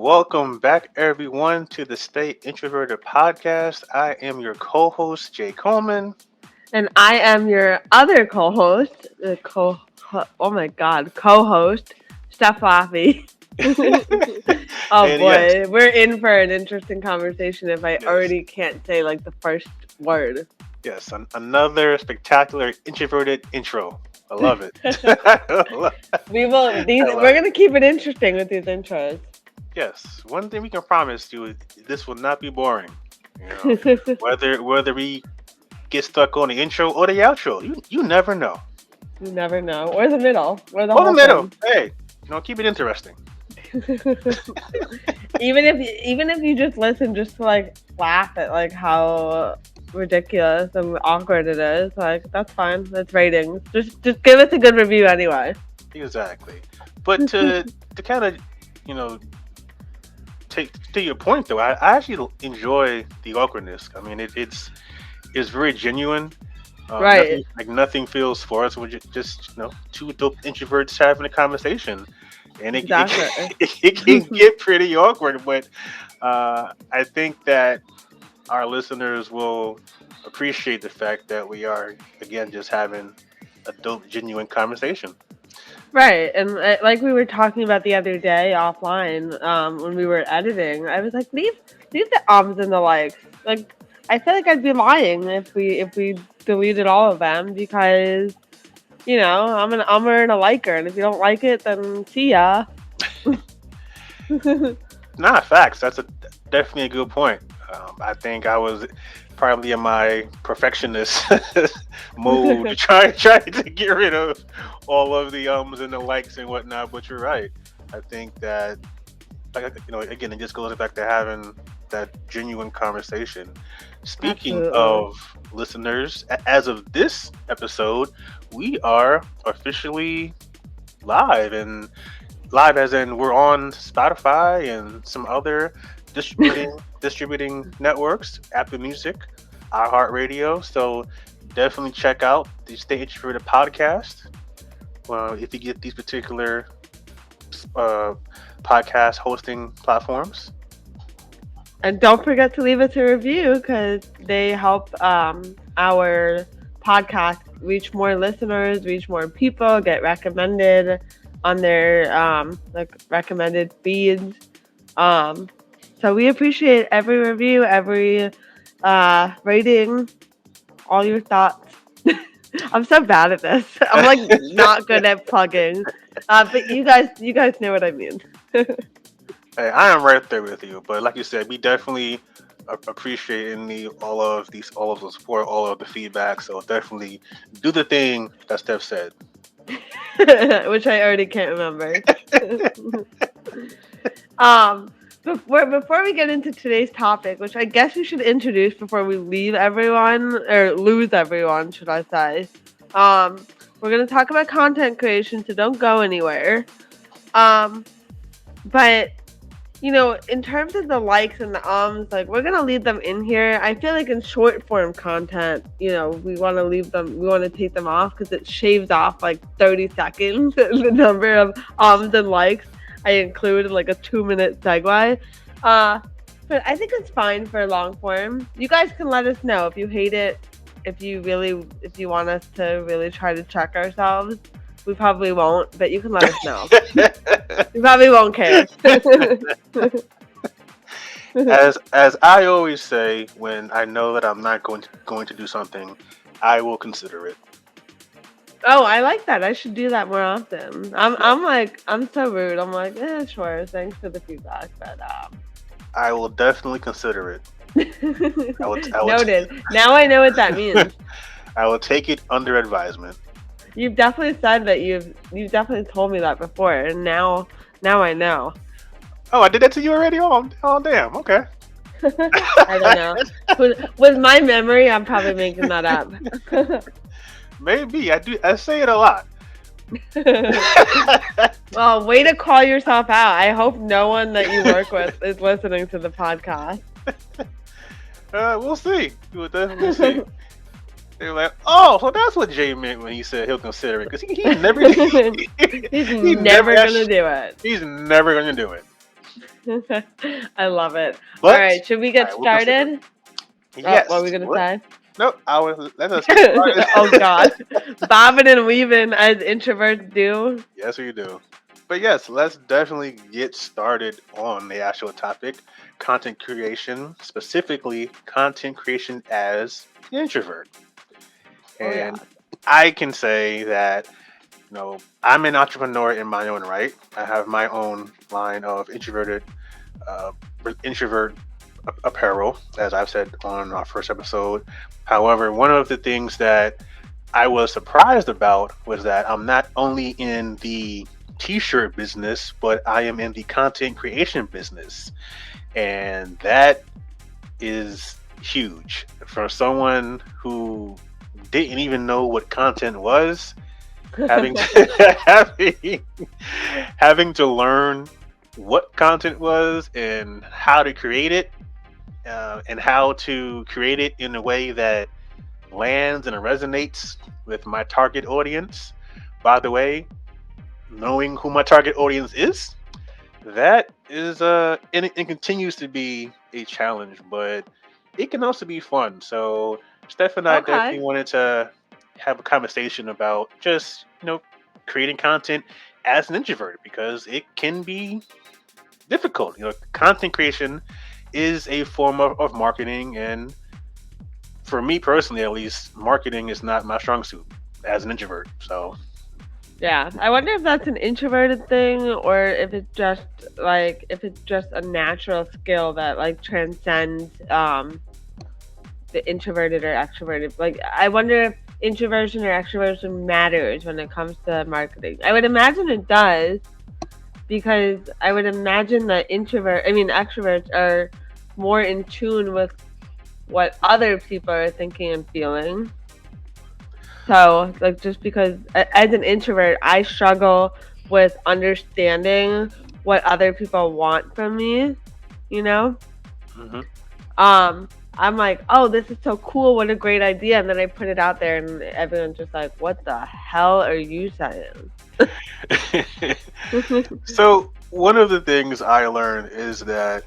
Welcome back, everyone, to the Stay Introverted podcast. I am your co-host, Jay Coleman. And I am your other co-host, oh my god, co-host, Steph Laffy. Oh And boy, yes, we're in for an interesting conversation if I yes, already can't say like the first word. yes, another spectacular introverted intro. I love it. We're gonna keep it interesting with these intros. Yes, one thing we can promise you is this will not be boring. You know, whether we get stuck on the intro or the outro, you never know. You never know. Or the middle. Or the Or the whole middle. thing. Hey, keep it interesting. even if you just listen just to like laugh at like how ridiculous and awkward it is, like that's fine. That's ratings. Just give us a good review anyway. Exactly. But to kind of, you know, take to your point though, I actually enjoy the awkwardness. I mean, it's very genuine. Right. Nothing feels forced. We're just two dope introverts having a conversation, and Exactly. it can get pretty awkward. But I think that our listeners will appreciate the fact that we are again just having a dope, genuine conversation. Right. And like we were talking about the other day offline, when we were editing, I was like, leave the ums and the likes. Like I feel like I'd be lying if we deleted all of them because I'm an ummer and a liker, and if you don't like it, then see ya. Nah, facts. That's definitely a good point. I think I was probably in my perfectionist mode, trying to get rid of all of the ums and the likes and whatnot. But you're right. I think that, again, it just goes back to having that genuine conversation. Speaking Absolutely. of listeners, as of this episode, we are officially live, and live as in we're on Spotify and some other distributing networks, Apple Music, iHeartRadio. So definitely check out the Stay Introverted podcast. If you get these particular podcast hosting platforms. And don't forget to leave us a review because they help our podcast reach more listeners, reach more people, get recommended on their recommended feeds. So we appreciate every review, every rating, all your thoughts. I'm so bad at this. I'm like not good at plugging, but you guys know what I mean. Hey, I am right there with you, but like you said, we definitely appreciate all of the support, all of the feedback. So definitely do the thing that Steph said, which I already can't remember. Before we get into today's topic, which I guess we should introduce before we leave everyone or lose everyone, should I say? We're gonna talk about content creation, so don't go anywhere. But in terms of the likes and the ums, like we're gonna leave them in here. I feel like in short form content, we want to leave them. We want to take them off because it shaves off like 30 seconds the number of ums and likes I include in like a 2-minute segue. But I think it's fine for long form. You guys can let us know if you hate it. If you want us to really try to check ourselves. We probably won't, but you can let us know. We probably won't care. as I always say, when I know that I'm not going to do something, I will consider it. Oh, I like that. I should do that more often. I'm so rude. I'm like, sure. Thanks for the feedback, but I will definitely consider it. I will noted. Now I know what that means. I will take it under advisement. You've definitely said that you've definitely told me that before, and now I know. Oh, I did that to you already? Oh damn. Okay. I don't know. With my memory, I'm probably making that up. Maybe I do. I say it a lot. Well, way to call yourself out. I hope no one that you work with is listening to the podcast. We'll see. We'll definitely see. They're like, oh, so that's what Jay meant when he said he'll consider it, because he's never he's never gonna do it. He's never gonna do it. I love it. All But right, should we get I will consider. started? Oh, what are we Yes. gonna say? Nope. Let us get Oh started. God, bobbing and weaving as introverts do. Yes, we do. But yes, let's definitely get started on the actual topic, content creation, specifically content creation as an introvert. Oh yeah. And I can say that, I'm an entrepreneur in my own right. I have my own line of uh, introvert apparel, as I've said on our first episode. However, one of the things that I was surprised about was that I'm not only in the t-shirt business, but I am in the content creation business. And that is huge for someone who didn't even know what content was, having to, having to learn what content was and how to create it, and how to create it in a way that lands and resonates with my target audience. By the way, knowing who my target audience is, that is and it continues to be a challenge, but it can also be fun. So Steph and I definitely Okay. wanted to have a conversation about just creating content as an introvert, because it can be difficult. Content creation is a form of marketing, and for me personally, at least, marketing is not my strong suit as an introvert. So Yeah, I wonder if that's an introverted thing or if it's just a natural skill that like transcends the introverted or extroverted. Like I wonder if introversion or extroversion matters when it comes to marketing. I would imagine it does because I would imagine that extroverts are more in tune with what other people are thinking and feeling. So, like, just because as an introvert, I struggle with understanding what other people want from me, you know? mhm. I'm like, oh, this is so cool. What a great idea. And then I put it out there, and everyone's just like, what the hell are you saying? So one of the things I learned is that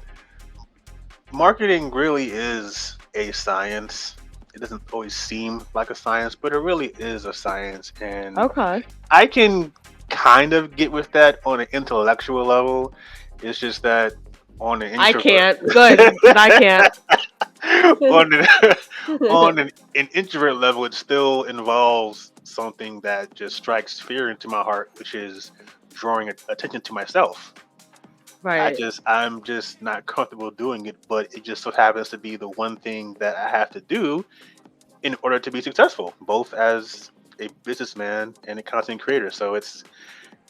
marketing really is a science. It doesn't always seem like a science, but it really is a science. And Okay. I can kind of get with that on an intellectual level. It's just that on an I introvert, can't. Good, because I can't. on an introvert level, it still involves something that just strikes fear into my heart, which is drawing attention to myself. Right. I'm just not comfortable doing it, but it just so happens to be the one thing that I have to do in order to be successful, both as a businessman and a content creator. So it's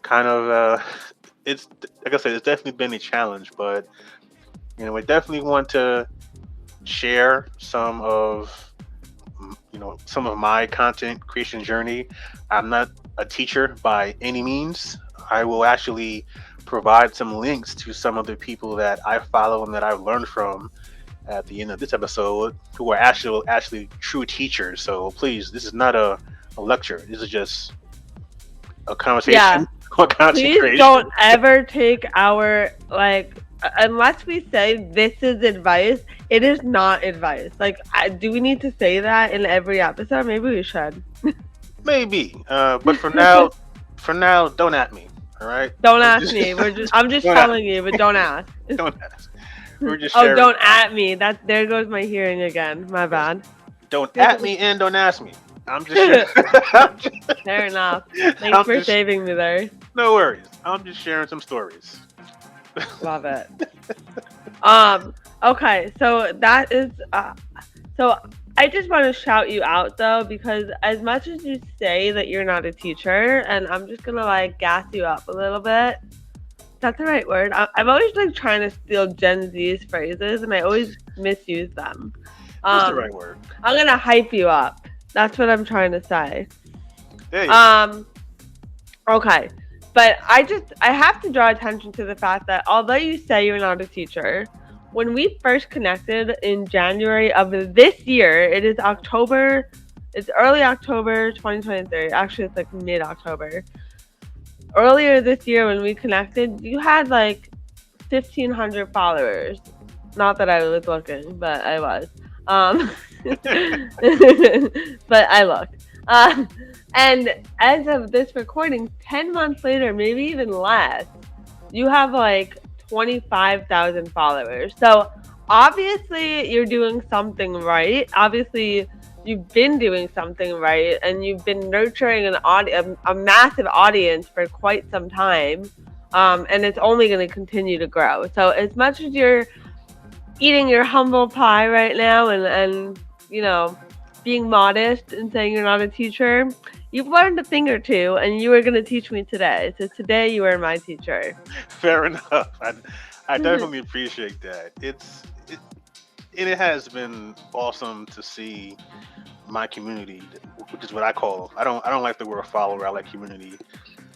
kind of it's like I said, it's definitely been a challenge, but we definitely want to share some of my content creation journey. I'm not a teacher by any means. I will actually provide some links to some of the people that I follow and that I've learned from at the end of this episode, who are actually true teachers. So please, this is not a lecture. This is just a Yeah. conversation on content Please creation. don't ever take our unless we say this is advice, it is not advice. Like, do we need to say that in every episode? Maybe we should. Maybe, but for now, don't at me. All right. Don't ask me. I'm just Don't at telling you, but don't ask. Don't ask. We're just Oh, sharing. don't at me. There goes my hearing again. My bad. Don't at me and don't ask me. I'm just sharing. Fair enough. I'm Thanks for just- saving me there. No worries. I'm just sharing some stories. Love it. Okay, so that is so I just want to shout you out though, because as much as you say that you're not a teacher, and I'm just gonna like gas you up a little bit. That's the right word. I'm always like trying to steal Gen Z's phrases, and I always misuse them. That's the right word. I'm gonna hype you up. That's what I'm trying to say. There you go. Okay. But I have to draw attention to the fact that although you say you're not a teacher, when we first connected in January of this year, it's early October 2023. Actually, it's like mid-October. Earlier this year when we connected, you had like 1,500 followers. Not that I was looking, but I was. Um, but I looked. And as of this recording, 10 months later, maybe even less, you have like 25,000 followers. So obviously, you're doing something right. Obviously, you've been doing something right, and you've been nurturing a massive audience for quite some time. And it's only going to continue to grow. So as much as you're eating your humble pie right now and you know, being modest and saying you're not a teacher, you've learned a thing or two, and you are going to teach me today. So today you are my teacher. Fair enough. I definitely appreciate that. It has been awesome to see my community, which is what I call. I don't like the word follower. I like community.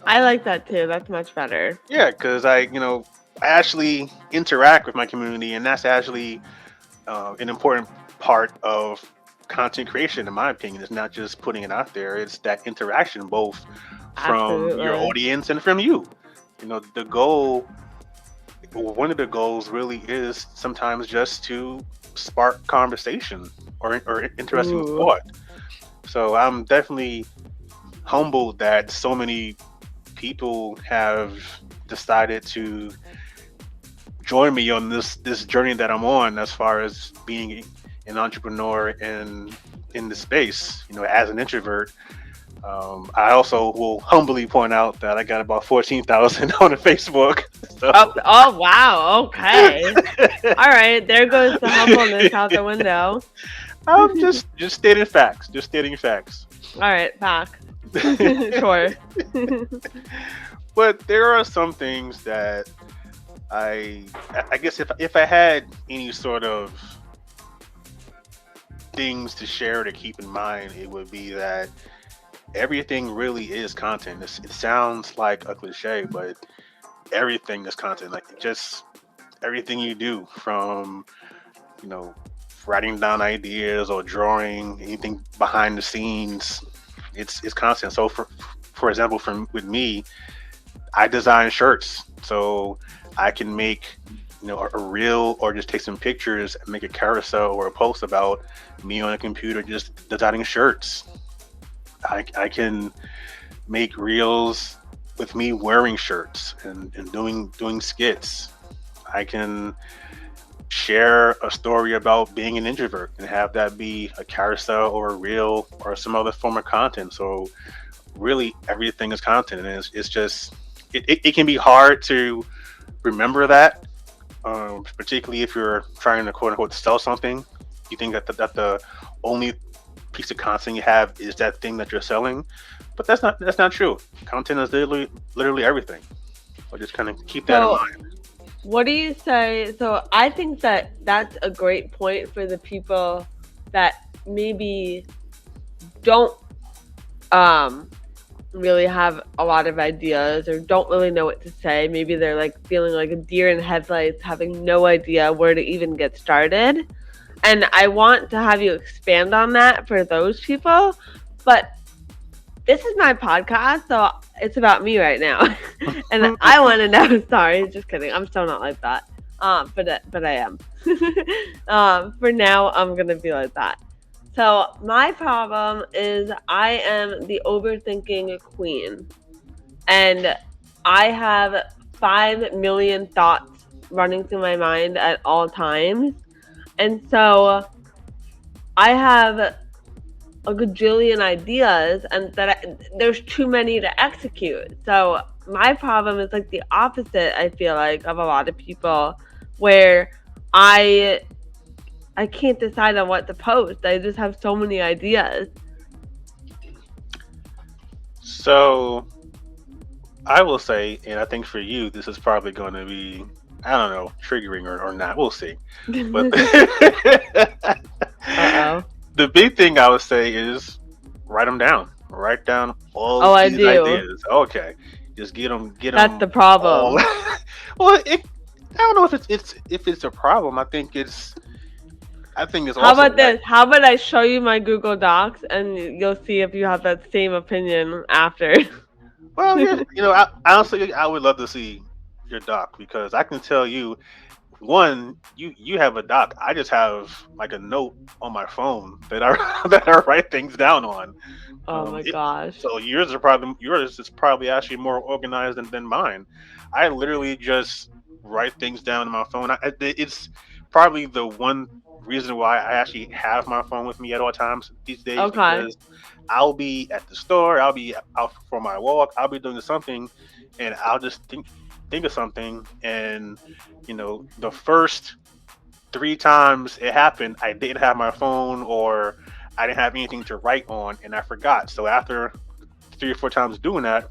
I like that too. That's much better. Yeah, because I actually interact with my community, and that's actually an important part of content creation, in my opinion. It's not just putting it out there; it's that interaction, both from your Absolutely. audience and from you. The goal, one of the goals, really is sometimes just to spark conversation or interesting Ooh. thought. So I'm definitely humbled that so many people have decided to join me on this journey that I'm on, as far as being an entrepreneur in the space. As an introvert, I also will humbly point out that I got about 14,000 on the Facebook. So. Oh wow. Okay. All right. There goes the humbleness out the window. I'm just stating facts. Just stating facts. All right. Back. Sure. But there are some things that I guess if I had any sort of things to share to keep in mind, it would be that everything really is content. It sounds like a cliche, but everything is content. Like, just everything you do, from writing down ideas or drawing, anything behind the scenes, it's content. So for example, with me, I design shirts, so I can make a reel, or just take some pictures and make a carousel or a post about me on a computer just designing shirts. I can make reels with me wearing shirts and doing skits. I can share a story about being an introvert and have that be a carousel or a reel or some other form of content. So really everything is content, and it's just it can be hard to remember that, particularly if you're trying to quote unquote sell something. You think that the only piece of content you have is that thing that you're selling, but that's not true. Content is literally everything. So just kind of keep that in mind. What do you say? So I think that that's a great point for the people that maybe don't really have a lot of ideas, or don't really know what to say. Maybe they're like feeling like a deer in headlights, having no idea where to even get started. And I want to have you expand on that for those people. But this is my podcast, so it's about me right now. And I want to know. Sorry, just kidding. I'm still not like that. But I am. For now, I'm gonna be like that. So my problem is I am the overthinking queen, and I have 5 million thoughts running through my mind at all times. And so I have a gajillion ideas, and there's too many to execute. So my problem is like the opposite, I feel like, of a lot of people, where I can't decide on what to post. I just have so many ideas. So I will say, and I think for you, this is probably going to be, I don't know, triggering or not. We'll see. But Uh-oh. The big thing I would say is write them down. Write down all these ideas. Okay, just get them. That's the problem. Well, I don't know if it's a problem. I think it's. How about this? How about I show you my Google Docs, and you'll see if you have that same opinion after. Well, yeah, honestly, I would love to see your doc because I can tell you one, you have a doc. I just have like a note on my phone that I that I write things down on. Oh my gosh. So yours is probably actually more organized than mine. I literally just write things down on my phone. It's probably the one reason why I actually have my phone with me at all times these days Okay. because I'll be at the store, I'll be out for my walk, I'll be doing something, and I'll just think of something, and the first three times it happened, I didn't have my phone or I didn't have anything to write on, and I forgot. So after 3 or 4 times doing that,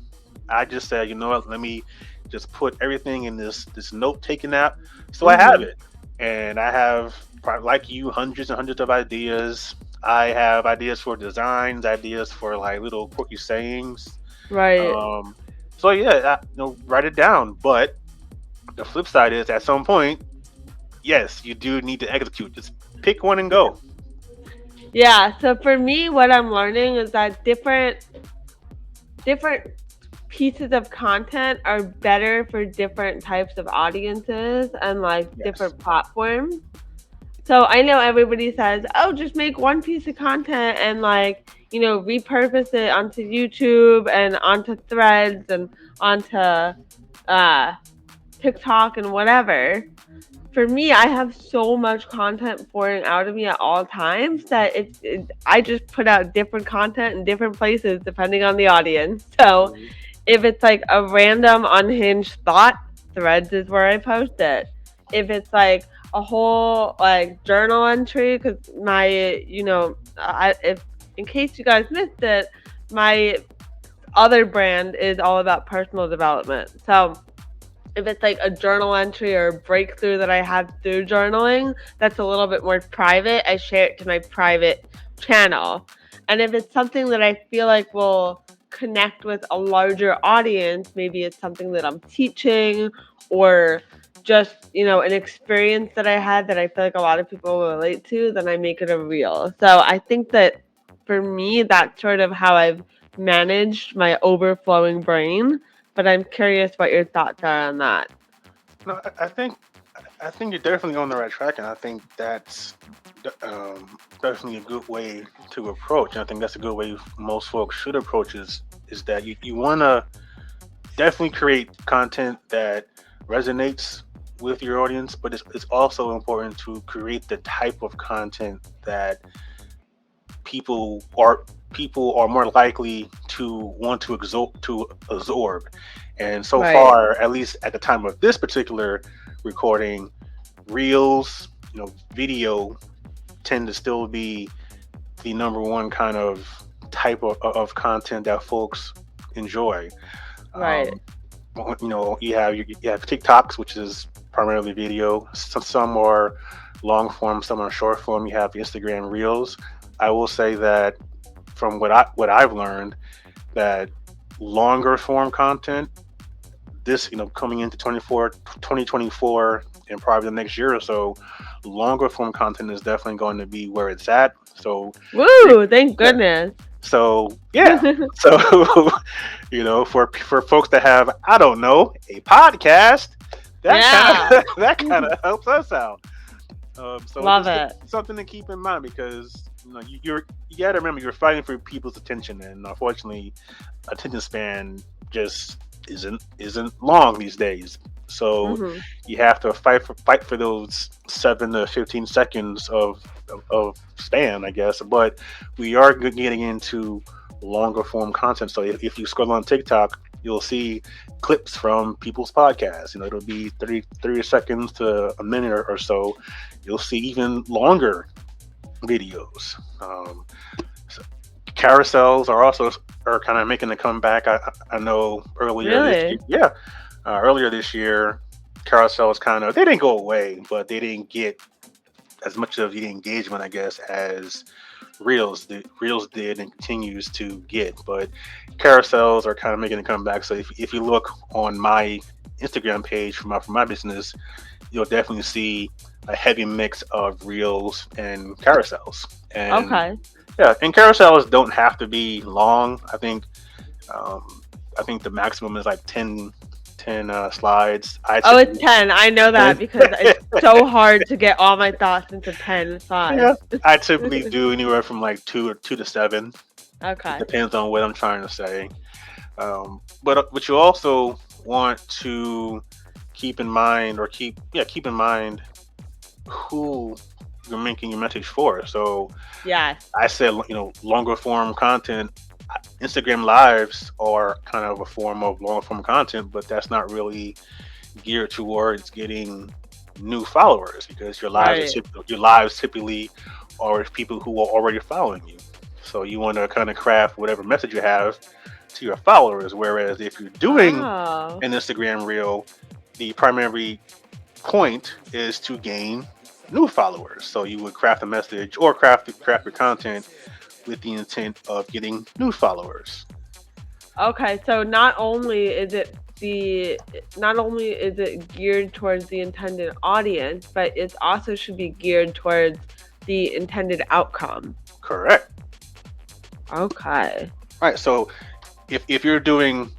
I just said, you know what, let me just put everything in this note taking app, so I have Mhm. it, and I have probably like you hundreds and hundreds of ideas. I have ideas for designs, ideas for like little quirky sayings. Right. Um, so yeah, write it down. But the flip side is, at some point, yes, you do need to execute. Just pick one and go. Yeah, so for me what I'm learning is that different pieces of content are better for different types of audiences and like Yes. different platforms. So I know everybody says, "Oh, just make one piece of content and like, repurpose it onto YouTube and onto Threads and onto uh TikTok and whatever." For me, I have so much content pouring out of me at all times that I just put out different content in different places depending on the audience. So Mhm. if it's like a random unhinged thought, Threads is where I post it. If it's like a whole like journal entry, because if in case you guys missed it, my other brand is all about personal development. So if it's like a journal entry or a breakthrough that I had through journaling, that's a little bit more private. I share it to my private channel. And if it's something that I feel like will connect with a larger audience, maybe it's something that I'm teaching or just, an experience that I had that I feel like a lot of people will relate to, then I make it a reel. So I think that for me, that's sort of how I've managed my overflowing brain, but I'm curious what your thoughts are on that. No, I think you're definitely on the right track, and I think that's definitely a good way to approach. And I think that's a good way most folks should approach is that you want to definitely create content that resonates with your audience, but it's also important to create the type of content that people are people are more likely to want to absorb. And so Right. far, at least at the time of this particular recording, reels, video tend to still be the number one kind of type of content that folks enjoy. Right. Um, you have TikToks, which is primarily video. Some are long form, some are short form. You have Instagram Reels. I will say that from what I've learned, that longer form content, this coming into 2024 and probably the next year or so, longer form content is definitely going to be where it's at. So Woo! Thank yeah, goodness. so yeah, so for folks that have, I don't know, a podcast, that kind Yeah. of that kind of helps us out. So it's Love just it. something to keep in mind because you got to remember you're fighting for people's attention, and unfortunately, attention span just isn't long these days. So Hmm. you have to fight for those 7 to 15 seconds of span, I guess. But we are getting into longer form content. So if you scroll on TikTok, you'll see clips from people's podcasts. It'll be 30 seconds to a minute or so. You'll see even longer videos. So carousels are kind of making a comeback. I know earlier this year, Really? yeah, earlier this year, carousels kind of, they didn't go away, but they didn't get as much of the engagement, I guess, as Reels did and continues to get. But carousels are kind of making a comeback. So if you look on my Instagram page for my business, you'll definitely see a heavy mix of reels and carousels. And Okay. yeah, and carousels don't have to be long. Um, I think the maximum is like 10 slides. Oh, it's 10. I know that because it's so hard to get all my thoughts into 10 Yeah, slides. I typically do anywhere from like two to seven. It Okay. depends on what I'm trying to say. But you also want to keep in mind, or keep in mind who you're making your message for. So Yes. I said, longer form content. Instagram lives are kind of a form of longer form content, but that's not really geared towards getting new followers, because Right. your lives typically are with people who are already following you. So you want to kind of craft whatever message you have to your followers. Whereas if you're doing Oh. an Instagram reel, the primary point is to gain new followers. So you would craft a message or craft your content with the intent of getting new followers. Okay, so not only is it geared towards the intended audience, but it also should be geared towards the intended outcome. Correct. Okay. All right. So if you're doing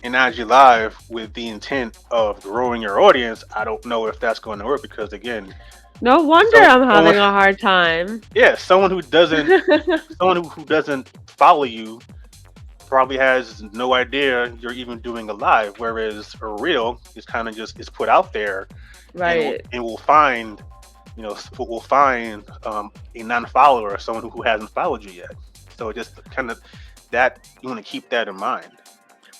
an IG live with the intent of growing your audience, I don't know if that's going to work, because again, No wonder so I'm someone, having a hard time. yeah, someone who doesn't follow you probably has no idea you're even doing a live. Whereas a reel is kind of just is put out there, and Right. will find, will find a non-follower, someone who hasn't followed you yet. So just kind of that, you want to keep that in mind.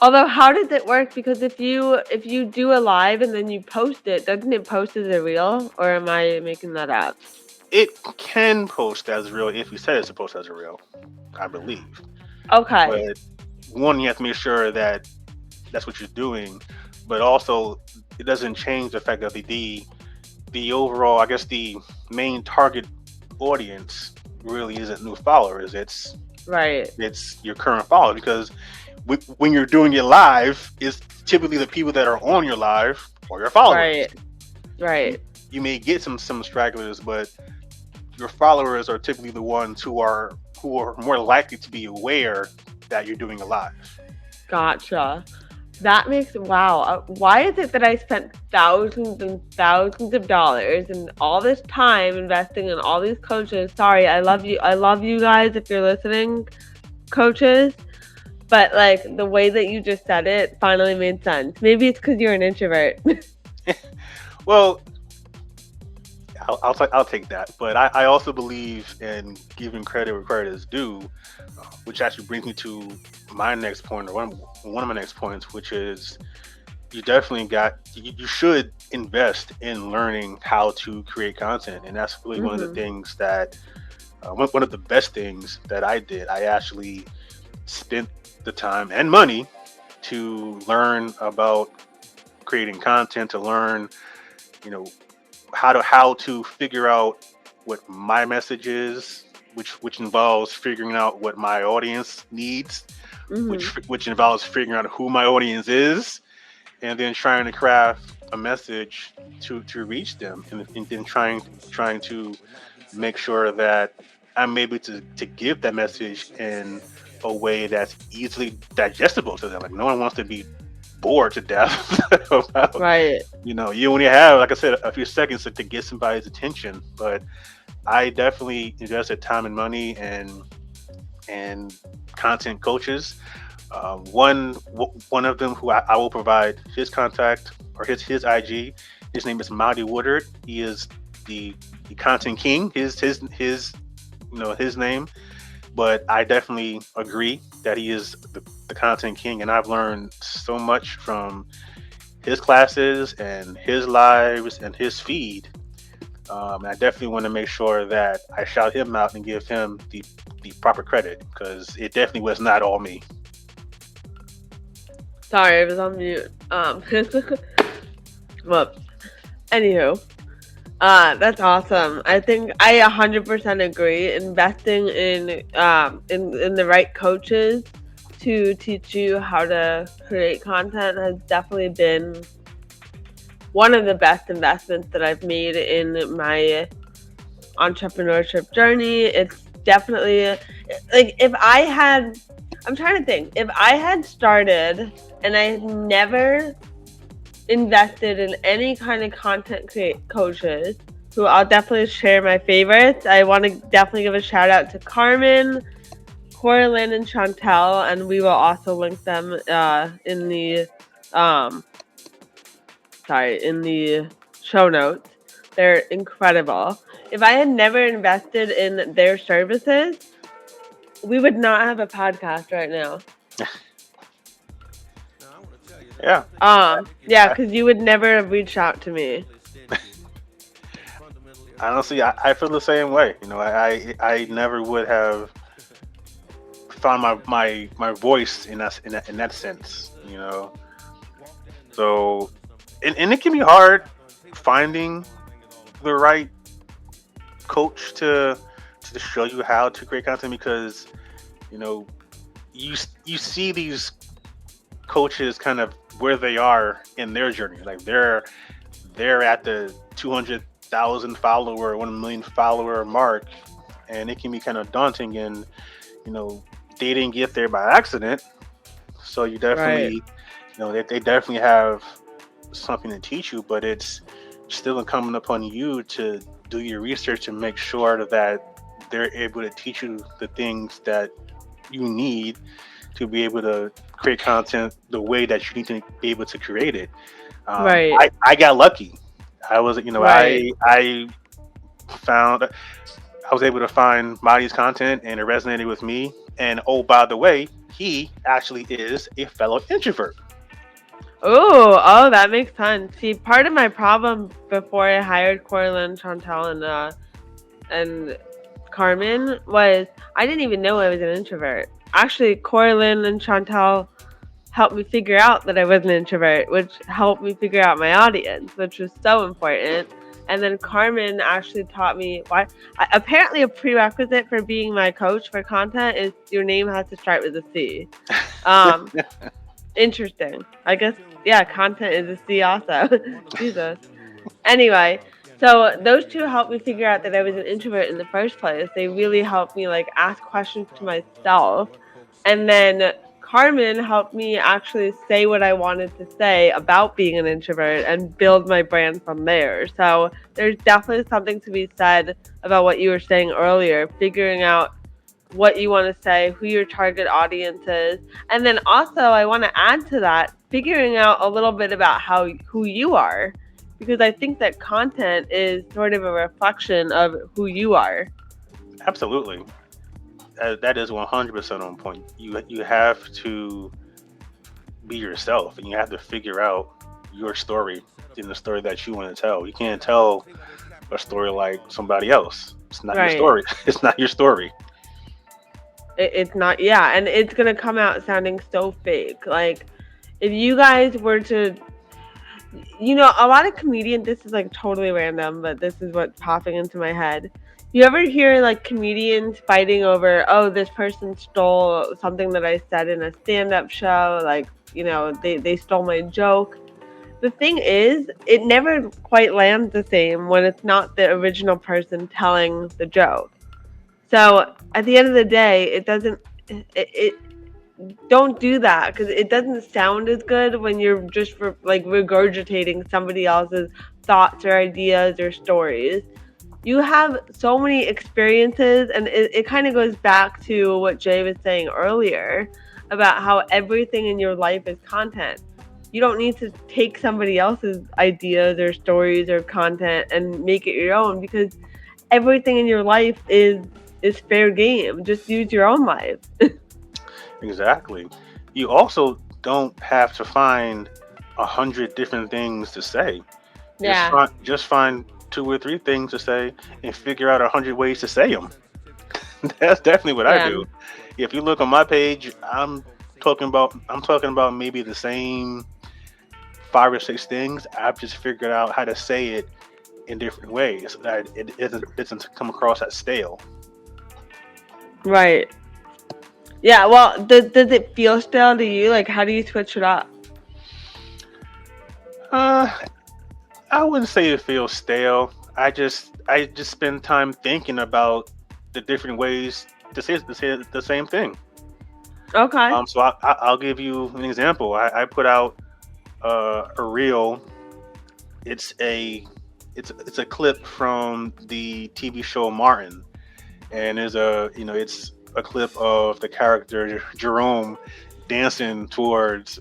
Although, how does it work? Because if you do a live and then you post it, doesn't it post as a reel, or am I making that up? It can post as real if you said it's supposed to as a real, I believe. Okay. But one, you have to make sure that that's what you're doing, but also it doesn't change the fact that the overall, I guess, the main target audience really isn't new followers. Right. It's your current followers, because when you're doing it live, it's typically the people that are on your live or your followers. Right. Right. You may get some stragglers, but your followers are typically the ones who are more likely to be aware that you're doing a live. Gotcha. That makes wow. Why is it that I spent thousands and thousands of dollars and all this time investing in all these coaches? Sorry, I love you. I love you guys if you're listening, coaches. But like the way that you just said it finally made sense. Maybe it's because you're an introvert. Well, I'll take that, but I also believe in giving credit where credit is due, which actually brings me to my next point, or one of my next points, which is you should invest in learning how to create content, and that's really one of the Hmm. things that one of the best things that I did. I actually spent the time and money to learn about creating content, to learn, you know, how to figure out what my message is, which involves figuring out what my audience needs, Hmm. which involves figuring out who my audience is, and then trying to craft a message to reach them, and then trying to make sure that I'm able to give that message in a way that's easily digestible to them. Like, no one wants to be bored to death about, Right. you only have, like I said, a few seconds to get somebody's attention. But I definitely invested time and money and content coaches. One of them, who I will provide his contact, or his IG. His name is Mahdi Woodard. He is the content king. His name. But I definitely agree that he is the content king, and I've learned so much from his classes and his lives and his feed. I definitely want to make sure that I shout him out and give him the proper credit, because it definitely was not all me. Sorry, I was on mute. Whoops. Anywho, that's awesome. I think I 100% agree. Investing in the right coaches to teach you how to create content has definitely been one of the best investments that I've made in my entrepreneurship journey. It's definitely like I'm trying to think, if I had started and I had never invested in any kind of content coaches, who I'll definitely share my favorites. I want to definitely give a shout out to Carmen, Cora, Lynn, and Chantal, and we will also link them in the in the show notes. They're incredible. If I had never invested in their services, we would not have a podcast right now. Yeah. Yeah, because you would never have reached out to me. Honestly, I feel the same way. You know, I never would have found my voice in that sense. You know, so and it can be hard finding the right coach to show you how to create content, because you know you see these coaches kind of where they are in their journey. Like they're at the 200,000 follower, 1 million follower mark, and it can be kind of daunting. And you know they didn't get there by accident, so you definitely, you know, they definitely have something to teach you, but it's still incumbent upon you to do your research and make sure that they're able to teach you the things that you need to be able to create content the way that you need to be able to create it. I got lucky. I was, you know, I found, I was able to find Mahdi's content and it resonated with me. And oh, by the way, he actually is a fellow introvert. Oh, that makes sense. See, part of my problem before I hired Cora, Chantal, and Carmen was I didn't even know I was an introvert. Actually, Cora, and Chantal helped me figure out that I was an introvert, which helped me figure out my audience, which was so important. And then Carmen actually taught me why. Apparently, a prerequisite for being my coach for content is your name has to start with a C. Interesting. I guess, yeah, content is a C also. Jesus. Anyway, so those two helped me figure out that I was an introvert in the first place. They really helped me like ask questions to myself. And then Carmen helped me actually say what I wanted to say about being an introvert and build my brand from there. So there's definitely something to be said about what you were saying earlier, figuring out what you want to say, who your target audience is. And then also I want to add to that, figuring out a little bit about who you are, because I think that content is sort of a reflection of who you are. Absolutely. That is 100% on point. You have to be yourself, and you have to figure out your story in the story that you want to tell. You can't tell a story like somebody else. It's not your story. It's not your story. It's not, yeah, and it's gonna come out sounding so fake. Like, if you guys were to, you know, a lot of comedians, this is like totally random, but this is what's popping into my head. You ever hear like comedians fighting over, oh, this person stole something that I said in a stand-up show, like, you know, they stole my joke. The thing is, it never quite lands the same when it's not the original person telling the joke. So at the end of the day, it doesn't, don't do that, because it doesn't sound as good when you're just like regurgitating somebody else's thoughts or ideas or stories. You have so many experiences, and it kind of goes back to what Jay was saying earlier about how everything in your life is content. You don't need to take somebody else's ideas or stories or content and make it your own, because everything in your life is fair game. Just use your own life. Exactly. You also don't have to find 100 different things to say. Yeah. Just find 2 or 3 things to say and figure out 100 ways to say them. That's definitely what I do. If you look on my page, I'm talking about maybe the same 5 or 6 things. I've just figured out how to say it in different ways that it doesn't come across as stale. Right. Yeah, well, does it feel stale to you? Like, how do you switch it up? I wouldn't say it feels stale. I just spend time thinking about the different ways to say the same thing. Okay. So I'll give you an example. I put out a reel. It's a it's a clip from the TV show Martin, and there's a it's a clip of the character Jerome dancing towards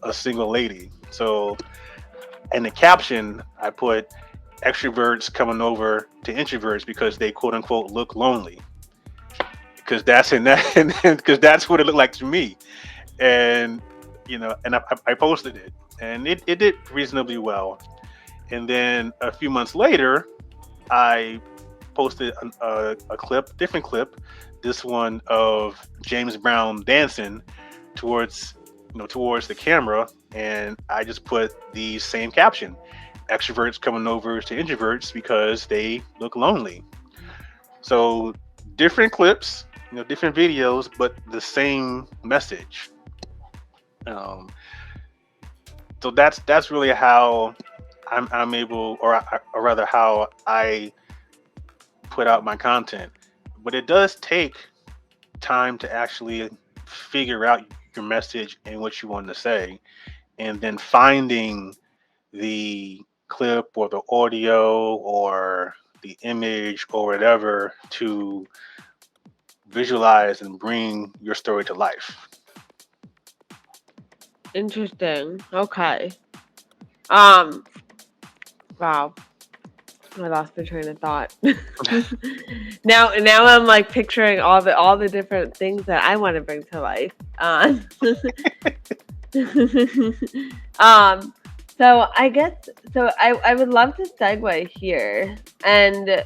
a single lady. So in the caption, I put extroverts coming over to introverts because they quote unquote look lonely. Because that's in that, because that's what it looked like to me. And and I posted it, and it did reasonably well. And then a few months later, I posted a clip, different clip, this one of James Brown dancing towards towards the camera, and I just put the same caption: extroverts coming over to introverts because they look lonely. So different clips, different videos, but the same message. Um, so that's really how I'm able, or rather, how I put out my content. But it does take time to actually figure out your message and what you want to say, and then finding the clip or the audio or the image or whatever to visualize and bring your story to life. Interesting. Okay. Um. Wow. I lost my train of thought. now I'm like picturing all the different things that I want to bring to life. So I guess I would love to segue here, and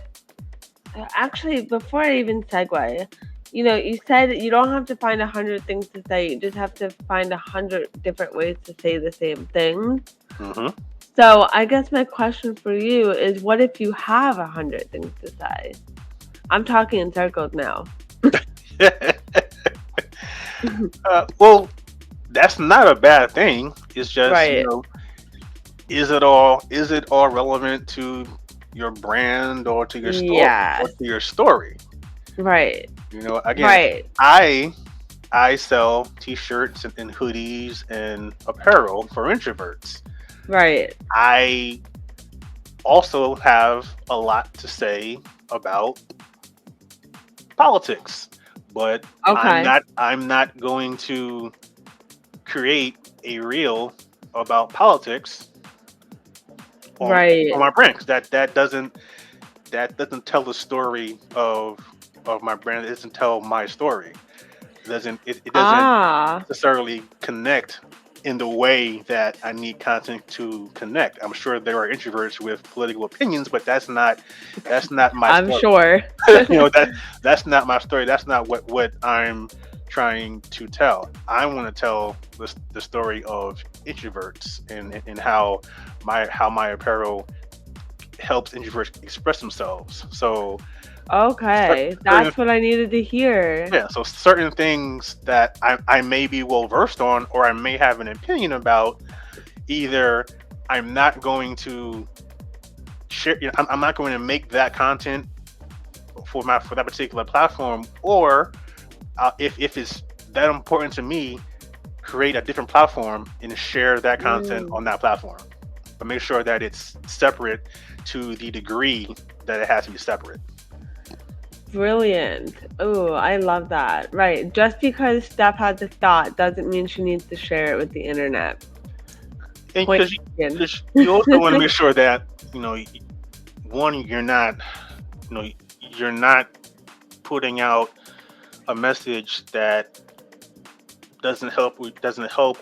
actually before I even segue, you said you don't have to find 100 things to say. You just have to find 100 different ways to say the same thing. Hmm. So I guess my question for you is, what if you have 100 things to say? I'm talking in circles now. Well, that's not a bad thing. It's just, Right. is it all relevant to your brand or to your story Yeah. or to your story? Right. Again, Right. I sell t-shirts and hoodies and apparel for introverts. Right. I also have a lot to say about politics, but Okay. I'm not going to create a reel about politics Right. on my brand, 'cause that doesn't tell the story of my brand. It doesn't tell my story. It doesn't Ah. necessarily connect in the way that I need content to connect. I'm sure there are introverts with political opinions, but that's not my I'm story. sure. That's not my story. That's not what I'm trying to tell. I want to tell the story of introverts and how my apparel helps introverts express themselves. So Okay. That's what I needed to hear. yeah, so certain things that I may be well versed on, or I may have an opinion about, either I'm not going to share, I'm not going to make that content for that particular platform, or if it's that important to me, create a different platform and share that content on that platform, but make sure that it's separate to the degree that it has to be separate. Brilliant. Oh, I love that. Right. Just because Steph has a thought doesn't mean she needs to share it with the internet. And Point because taken. you also want to make sure that one, you're not putting out a message that doesn't help,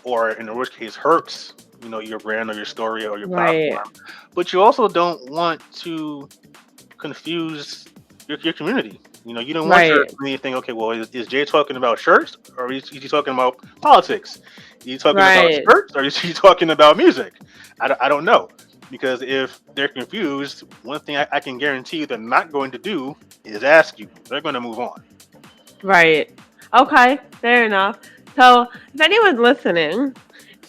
or in the worst case hurts your brand or your story or your Right. platform. But you also don't want to confuse your community. You don't want your Right. community to think, okay, well, is Jay talking about shirts, or is he talking about politics? Is he talking about Right. shirts, or is he talking about music? I don't know. Because if they're confused, one thing I can guarantee you they're not going to do is ask you. They're going to move on. Right. Okay. Fair enough. So, if anyone's listening,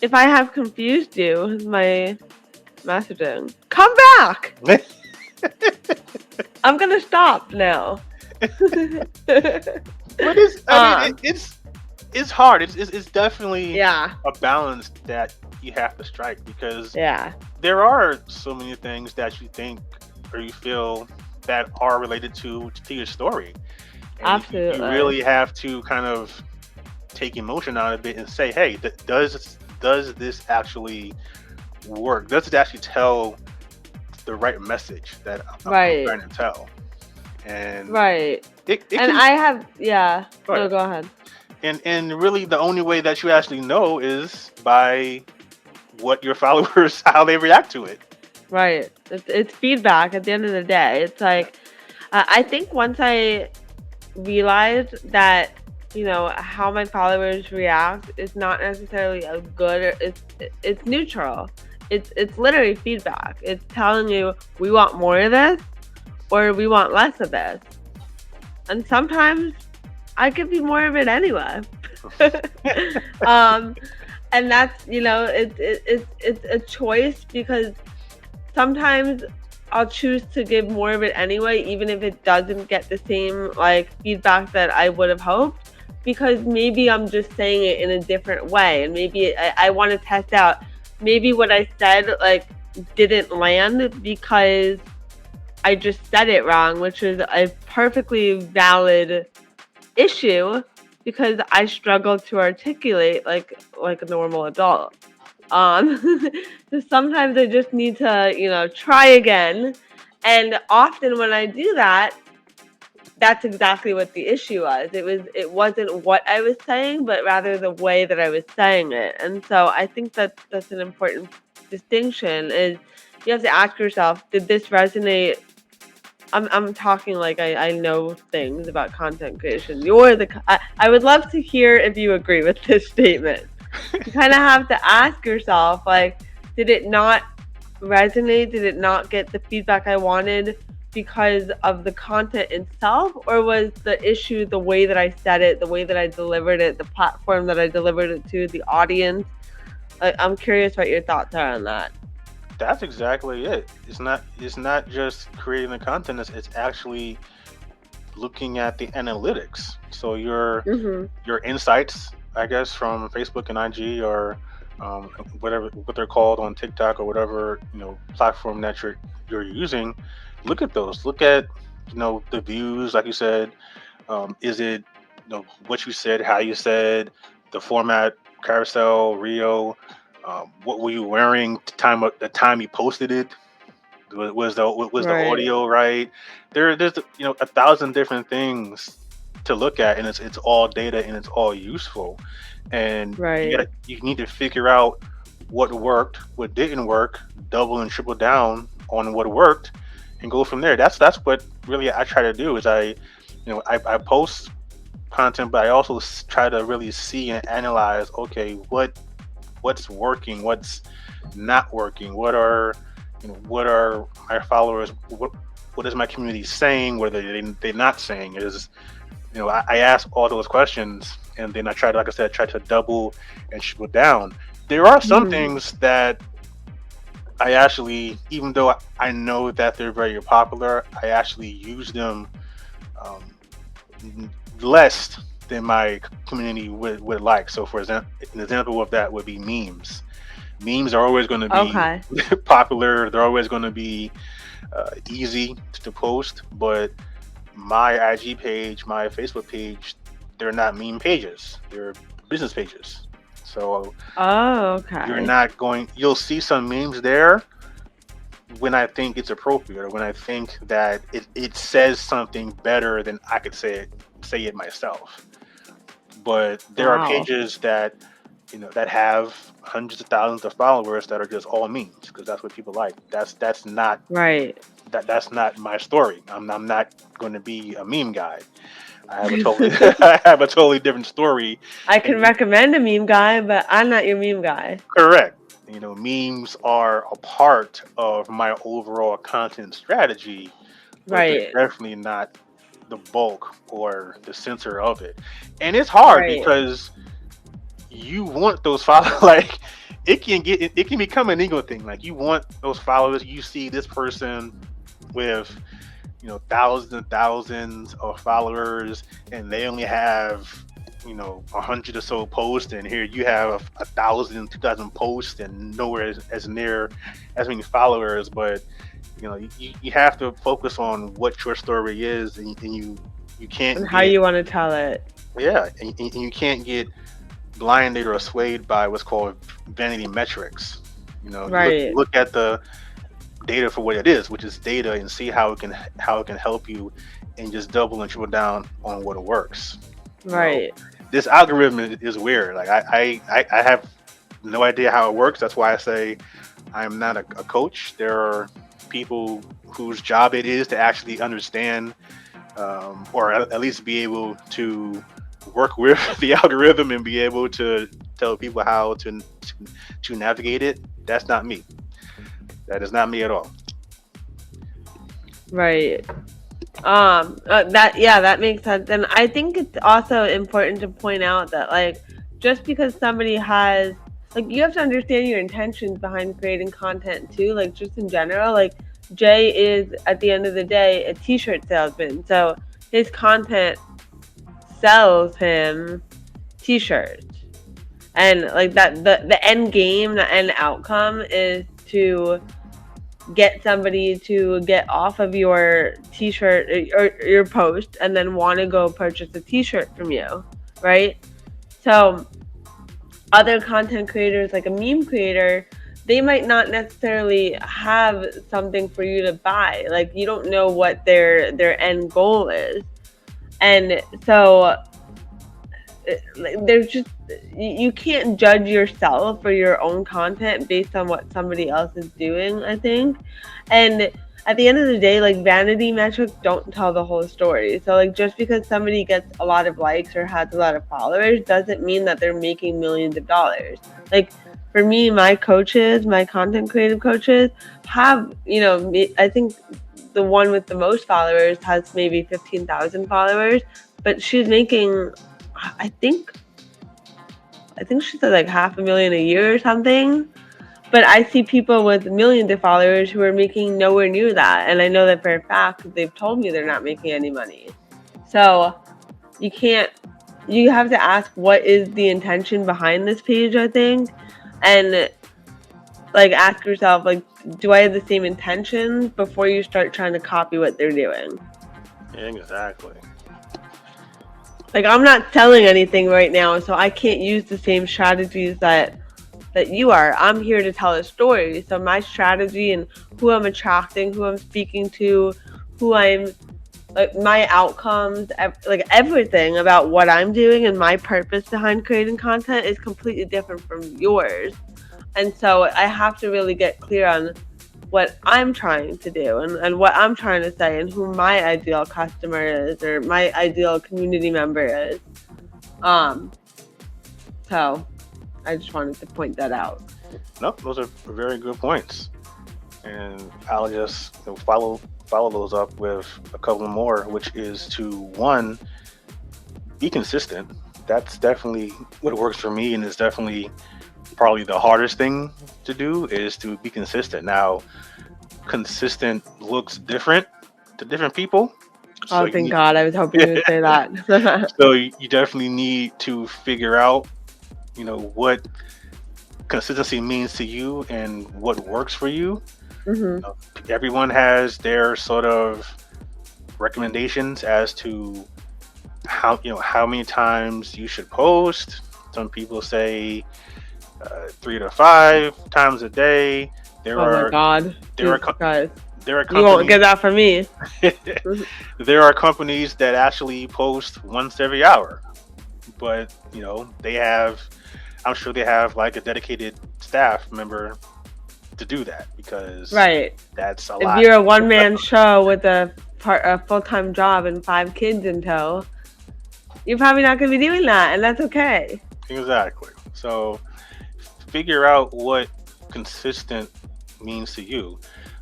if I have confused you with my messaging, come back. I'm gonna stop now. But it's hard. It's definitely Yeah. a balance that you have to strike, because Yeah, there are so many things that you think or you feel that are related to your story, and you absolutely. really have to kind of take emotion out of it and say, hey, does this actually work? Does it actually tell the right message that I'm Right, trying to tell? And right. it And can I have, yeah. go No, ahead. go ahead. And really the only way that you actually know is by what your followers how they react to it. Right. It's feedback at the end of the day. It's Yeah. like, I think once I realized that, how my followers react is not necessarily a good, or it's neutral. It's literally feedback. It's telling you we want more of this or we want less of this. And sometimes I give you more of it anyway. um, and that's, it's a choice, because sometimes I'll choose to give more of it anyway, even if it doesn't get the same like feedback that I would have hoped, because maybe I'm just saying it in a different way, and maybe I want to test out. Maybe what I said like didn't land because I just said it wrong, which is a perfectly valid issue, because I struggle to articulate like a normal adult. Um, so sometimes I just need to, try again. And often when I do that, that's exactly what the issue was. It wasn't what I was saying, but rather the way that I was saying it. And so I think that that's an important distinction. Is you have to ask yourself, did this resonate? I'm talking like I know things about content creation. I would love to hear if you agree with this statement. You kind of have to ask yourself, like, did it not resonate? Did it not get the feedback I wanted because of the content itself? Or was the issue the way that I said it, the way that I delivered it, the platform that I delivered it to, the audience? I'm curious what your thoughts are on that. That's exactly it. It's not just creating the content, it's actually looking at the analytics. So Hmm. your insights, I guess, from Facebook and IG, or whatever what they're called on TikTok, or whatever platform that you're using. Look at those. Look at the views, like you said. Is it what you said, how you said, the format, carousel, Rio? What were you wearing? The time you posted it. Was the Right, audio right? There's a thousand different things to look at, and it's all data and it's all useful. And right. you need to figure out what worked, what didn't work, double and triple down on what worked, and go from there. That's what really I try to do. Is I post content, but I also try to really see and analyze. Okay, what's working, what's not working, what are my followers, what is my community saying, what are they not saying. Is I ask all those questions, and then I try to, like I said, try to double and triple down. There are some Hmm. things that I actually, even though I know that they're very popular, I actually use them um, less than my community would like. So, for example, an example of that would be memes. Memes are always going to be Okay. popular. They're always going to be easy to post. But my IG page, my Facebook page, they're not meme pages. They're business pages. So Oh, you're okay. not going. You'll see some memes there when I think it's appropriate, or when I think that it says something better than I could say it myself. But there are Wow. pages that have hundreds of thousands of followers that are just all memes, because that's what people like. That's not Right. that's not my story. I'm not going to be a meme guy. I have a totally I have a totally different story. I can And recommend a meme guy, but I'm not your meme guy. correct. Memes are a part of my overall content strategy, but they're Right. definitely not the bulk or the center of it. And it's hard Right. because you want those followers. Like, it can become an ego thing. Like, you want those followers. You see this person with thousands and thousands of followers, and they only have 100 or so posts, and here you have 1,000, 2,000 posts, and nowhere as near as many followers. But you have to focus on what your story is, and you And can't how get you want to tell it. yeah, and you can't get blinded or swayed by what's called vanity metrics. You Right. look at the data for what it is, which is data, and see how it can help you, and just double and triple down on what works. You know, Right. this algorithm is weird. Like I have no idea how it works. That's why I say I am not a coach. There are people whose job it is to actually understand, or at least be able to work with the algorithm and be able to tell people how to navigate it. That's not me. That is not me at all. Right. That makes sense. And I think it's also important to point out that, like, just because somebody has, like, you have to understand your intentions behind creating content too, like, just in general. Like, Jay is, at the end of the day, a t-shirt salesman, so his content sells him t-shirts. And, like, that the end game, the end outcome is to get somebody to get off of your t-shirt or your post and then want to go purchase a t-shirt from you, right? So other content creators, like a meme creator, they might not necessarily have something for you to buy. Like, you don't know what their end goal is. And so there's just, you can't judge yourself or your own content based on what somebody else is doing, I think. And at the end of the day, like, vanity metrics don't tell the whole story. So, like, just because somebody gets a lot of likes or has a lot of followers doesn't mean that they're making millions of dollars. Like, for me, my coaches, my content creative coaches have, I think the one with the most followers has maybe 15,000 followers, but she's making, I think she said like $500,000 a year or something. But I see people with millions of followers who are making nowhere near that, and I know that for a fact because they've told me they're not making any money. So you have to ask, what is the intention behind this page, I think, and, like, ask yourself, like, do I have the same intentions before you start trying to copy what they're doing. Exactly. Like, I'm not selling anything right now, so I can't use the same strategies that you are. I'm here to tell a story. So my strategy and who I'm attracting, who I'm speaking to, who I'm, like, my outcomes, like, everything about what I'm doing and my purpose behind creating content is completely different from yours. And so I have to really get clear on what I'm trying to do and what I'm trying to say and who my ideal customer is or my ideal community member is. So I just wanted to point that out. No, those are very good points, and I'll just follow those up with a couple more, which is to, one, be consistent. That's definitely what works for me, and is definitely probably the hardest thing to do, is to be consistent. Now, consistent looks different to different people. Oh, thank God. I was hoping you would say that. So you definitely need to figure out, what consistency means to you and what works for you. Mm-hmm. Everyone has their sort of recommendations as to how many times you should post. Some people say 3 to 5 times a day. My God. There are companies, you won't get that from me. There are companies that actually post once every hour, but I'm sure they have like a dedicated staff member to do that, because that's a lot. If you're a one-man show with a full-time job and 5 kids in tow, you're probably not going to be doing that, and that's okay. Exactly. So figure out what consistent means to you,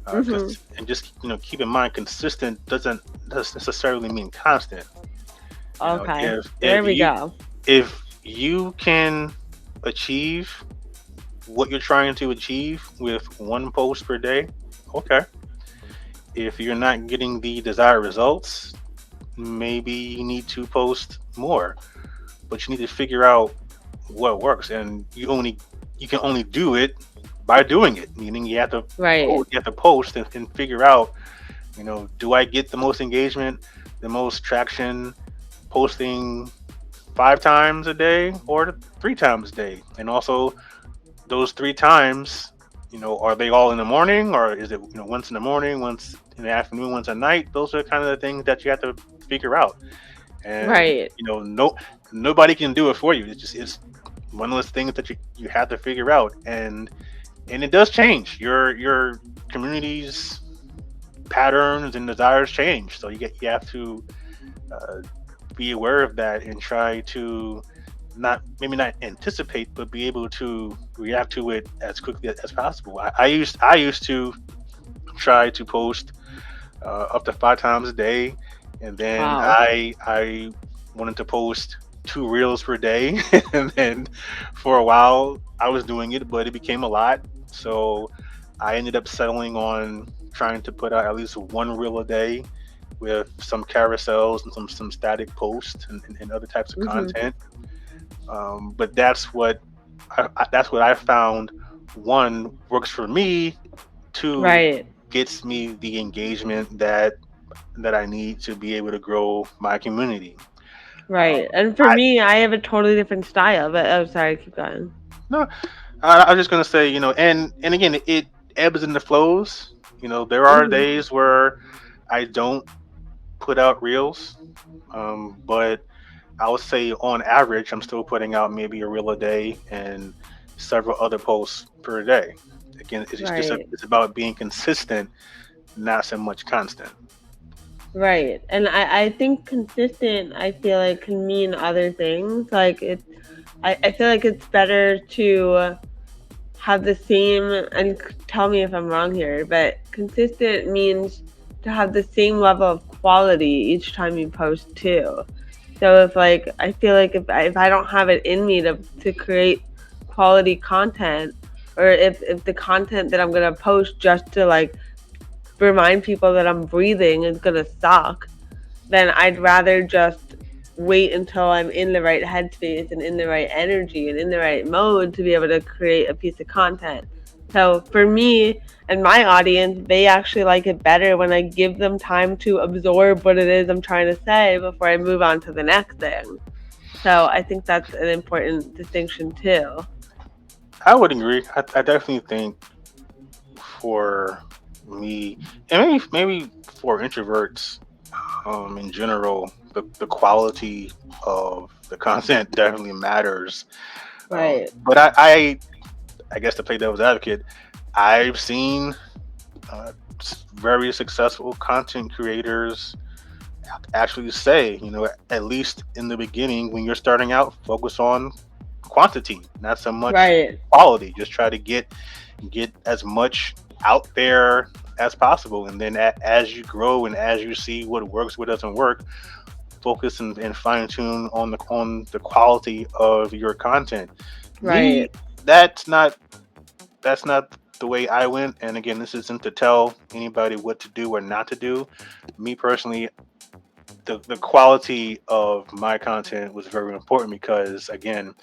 and just keep in mind, consistent doesn't necessarily mean constant. Okay. There we go. If you can achieve what you're trying to achieve with 1 post per day, okay. If you're not getting the desired results, maybe you need to post more. but you need to figure out what works, and you can only do it by doing it. Meaning Right. you have to post and figure out, do I get the most engagement, the most traction posting 5 times a day or 3 times a day? And also those 3 times, are they all in the morning, or is it, once in the morning, once in the afternoon, once at night? Those are kind of the things that you have to figure out. And, Right. nobody can do it for you. It's one of those things that you have to figure out. And it does change. Your community's patterns and desires change. So you have to uh, be aware of that and try to not anticipate, but be able to react to it as quickly as possible. I used to try to post up to 5 times a day, and then Wow. I wanted to post 2 reels per day, and then for a while I was doing it, but it became a lot. So I ended up settling on trying to put out at least 1 reel a day with some carousels and some static posts and other types of Hmm. content. But that's what I found. One, works for me. Two, Right. gets me the engagement that I need to be able to grow my community. Right. And for I me, I have a totally different style, but oh, sorry, keep going. No, I was just gonna say, and again, it ebbs and flows. There are Hmm. days where I don't put out reels, but I would say on average, I'm still putting out maybe a reel a day and several other posts per day. Again, Right. it's about being consistent, not so much constant. Right. And I think consistent, I feel like, can mean other things. Like I feel like it's better to have the same, and tell me if I'm wrong here, but consistent means to have the same level of quality each time you post too. So if like I feel like if I don't have it in me to create quality content, or if the content that I'm gonna post just to like remind people that I'm breathing is gonna suck, then I'd rather just wait until I'm in the right headspace and in the right energy and in the right mode to be able to create a piece of content. So for me and my audience, they actually like it better when I give them time to absorb what it is I'm trying to say before I move on to the next thing. So I think that's an important distinction too. I would agree. I definitely think for me, and maybe for introverts, in general, the quality of the content definitely matters. Right. But I guess to play devil's advocate, I've seen uh, very successful content creators actually say, at least in the beginning, when you're starting out, focus on quantity, not so much Right. quality. Just try to get as much out there as possible, and then as you grow and as you see what works, what doesn't work, focus and fine tune on the quality of your content. Me, Right. that's not that's not the way I went. And again, this isn't to tell anybody what to do or not to do. Me personally, the quality of my content was very important because again,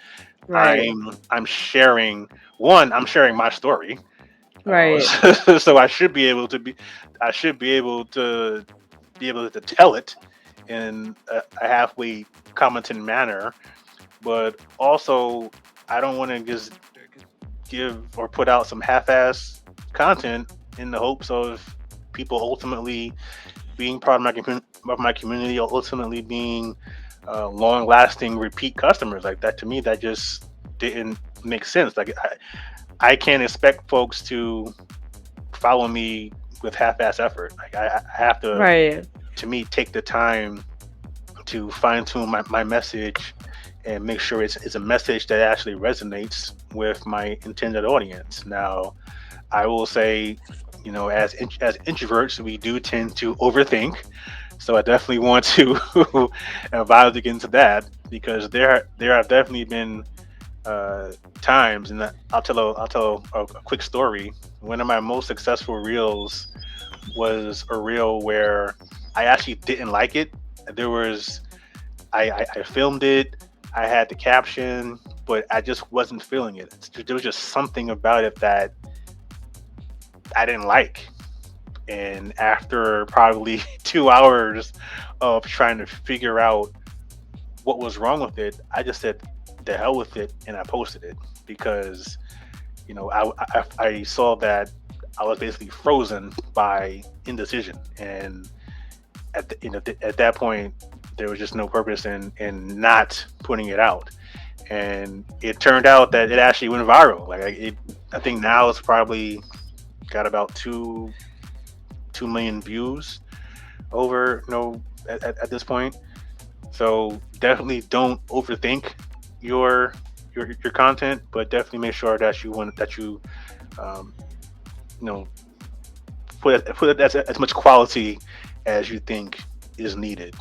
Right. I'm sharing I'm sharing my story. Right. So I should be able to tell it in a halfway commenting manner, but also I don't want to just give or put out some half-ass content in the hopes of people ultimately being part of my community, ultimately being long-lasting repeat customers. Like that, to me, that just didn't make sense. Like I can't expect folks to follow me with half-ass effort. Like I have Right. to me, take the time to fine-tune my message and make sure it's a message that actually resonates with my intended audience. Now, I will say, as introverts, we do tend to overthink. So I definitely want to advise against that because there have definitely been times, and I'll tell a quick story. One of my most successful reels was a reel where I actually didn't like it. There was I filmed it. I had the caption, but I just wasn't feeling it. There was just something about it that I didn't like. And after probably 2 hours of trying to figure out what was wrong with it, I just said, the hell with it, and I posted it because, I saw that I was basically frozen by indecision. And at that point, there was just no purpose in not putting it out. And it turned out that it actually went viral. I think now it's probably got about 2 million views over, at this point. So definitely don't overthink your your content, but definitely make sure that you um, you know put it as much quality as you think is needed.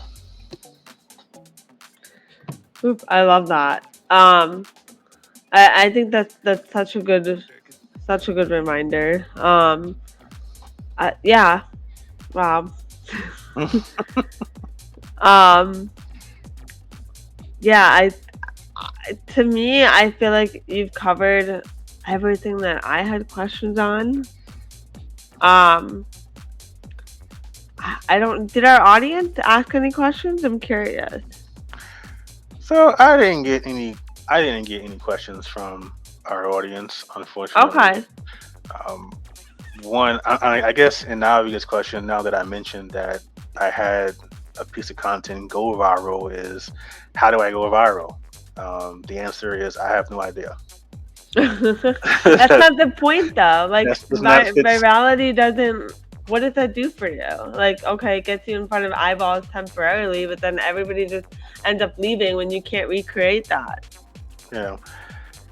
Oop, I love that. I think that's such a good reminder. Yeah, wow. um, yeah, to me, I feel like you've covered everything that I had questions on. Um, I don't. Did our audience ask any questions? I'm curious. So I didn't get any questions from our audience, unfortunately. Okay. Um, One, I guess an obvious question now that I mentioned that I had a piece of content go viral is, how do I go viral? The answer is, I have no idea. That's not the point, though. Like, That's not it's virality doesn't. What does that do for you? Like, okay, it gets you in front of eyeballs temporarily, but then everybody just ends up leaving when you can't recreate that. you know,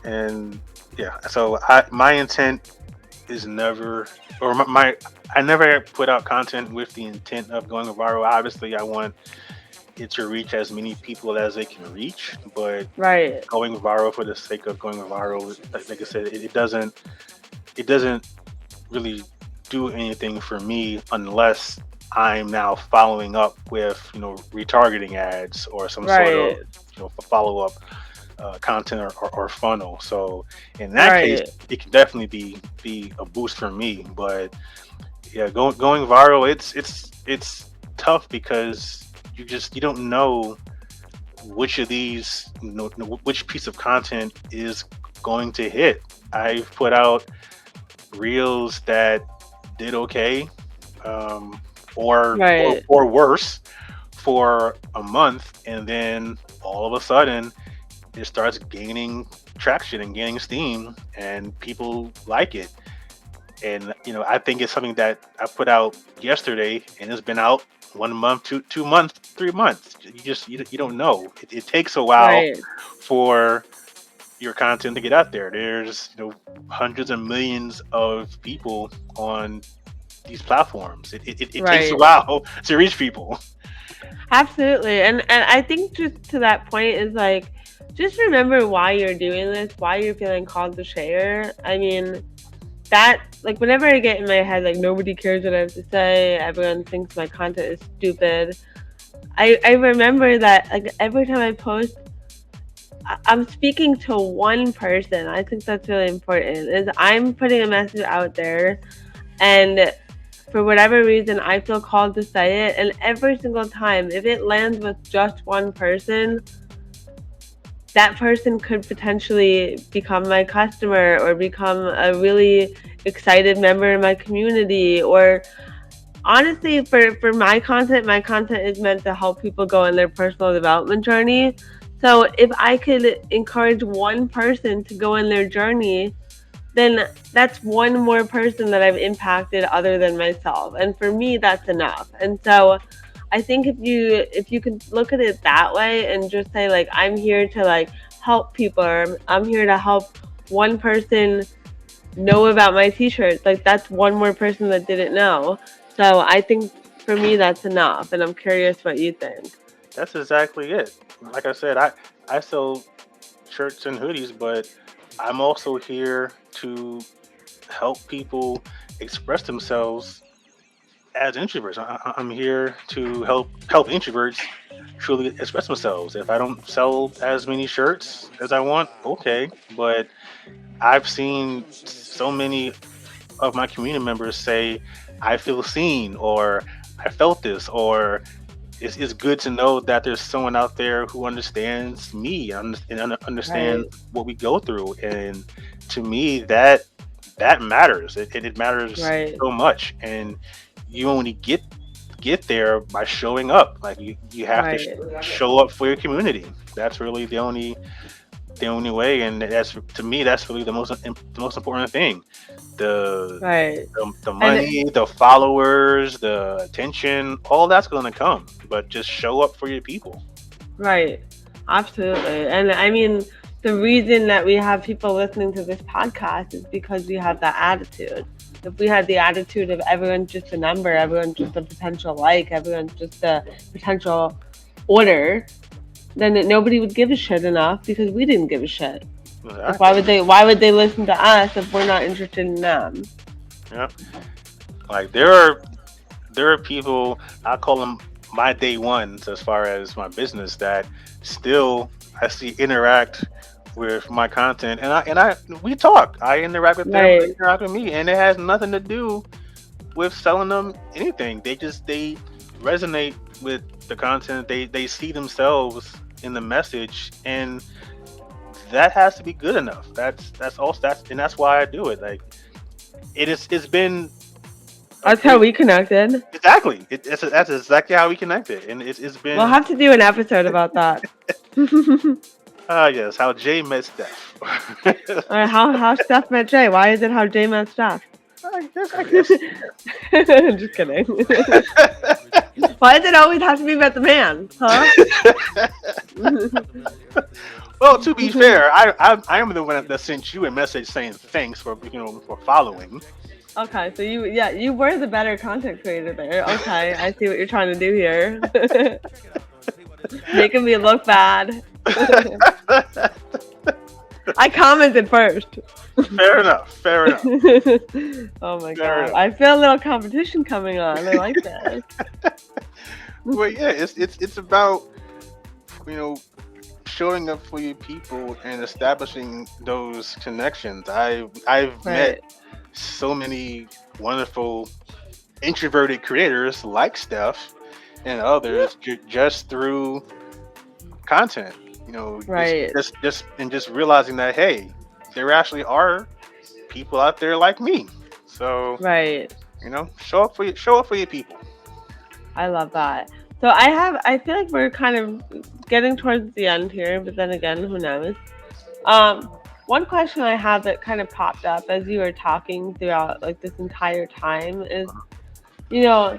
and yeah. So my intent is never, or I never put out content with the intent of going viral. Obviously, I want it to reach as many people as it can reach, but Right. going viral for the sake of going viral, like I said, it doesn't really do anything for me unless I'm now following up with retargeting ads or some sort of Right. follow up content or funnel. So in that case, Right. it can definitely be a boost for me. But yeah, going viral, it's tough because you don't know which of these, which piece of content is going to hit. I've put out reels that did okay, um, or Right. or worse for a month, and then all of a sudden it starts gaining traction and gaining steam, and people like it. And I think it's something that I put out yesterday, and it's been out 1 month, 2 months, 3 months. You don't know. It takes a while Right. for your content to get out there. There's hundreds of millions of people on these platforms. It takes a Right. while to reach people. Absolutely. And I think just to that point is like, just remember why you're doing this, why you're feeling called to share. I mean, that, like, whenever I get in my head, like, nobody cares what I have to say, everyone thinks my content is stupid. I remember that, like, every time I post, I'm speaking to one person. I think that's really important. Is I'm putting a message out there, and for whatever reason, I feel called to say it. And every single time, if it lands with just one person, that person could potentially become my customer or become a really excited member of my community. Or honestly, for my content is meant to help people go on their personal development journey. So if I could encourage one person to go on their journey, then that's one more person that I've impacted other than myself. And for me, that's enough. And so I think if you could look at it that way and just say, like, I'm here to, like, help people, or I'm here to help one person know about my t-shirts, like, that's one more person that didn't know. So I think for me that's enough, and I'm curious what you think. That's exactly it. Like I said, I sell shirts and hoodies, but I'm also here to help people express themselves as introverts. I'm here to help introverts truly express themselves. If I don't sell as many shirts as I want, okay. But I've seen so many of my community members say, I feel seen, or I felt this, or it's good to know that there's someone out there who understands me and understands Right. what we go through. And to me, that matters. It matters Right. so much. And you only get there by showing up. Like you have to Right. show up for your community. That's really the only way, and that's, to me, that's really the most important thing. The Right. the And money, the followers, the attention, all that's going to come. But just show up for your people. right. Absolutely. And I mean, the reason that we have people listening to this podcast is because we have that attitude. If we had the attitude of everyone's just a number, everyone's just a potential like, everyone's just a potential order, then nobody would give a shit enough because we didn't give a shit. Like, Exactly. why would they listen to us if we're not interested in them? Yeah. Like there are people, I call them my day ones as far as my business, that still I see interact with my content, and I we talk. I interact with them, they Right. interact with me, and it has nothing to do with selling them anything. They resonate with the content. They see themselves in the message, and that has to be good enough. That's also that's why I do it. Like it's been a That's how great. we connected. Exactly. That's exactly how we connected, and it's We'll been. have to do an episode about that. Yes, how Jay met Steph. Or how Steph met Jay. Why is it how Jay met Steph? I guess. Just kidding. Why does it always have to be about the man? Huh? Well, to be fair, I am the one that sent you a message saying thanks for following. Okay, so you were the better content creator there. Okay, I see what you're trying to do here. Making me look bad. I commented first. Fair enough. Fair enough. Oh my Fair god. enough. I feel a little competition coming on. I like this. Well, yeah, it's about you know showing up for your people and establishing those connections. I've met Right. so many wonderful introverted creators like Steph and others just through content. Right. Just realizing that, hey, there actually are people out there like me. So Right. show up for your people. I love that. So I feel like we're kind of getting towards the end here, but then again, who knows? Um, one question I have that kind of popped up as you were talking throughout like this entire time is, you know,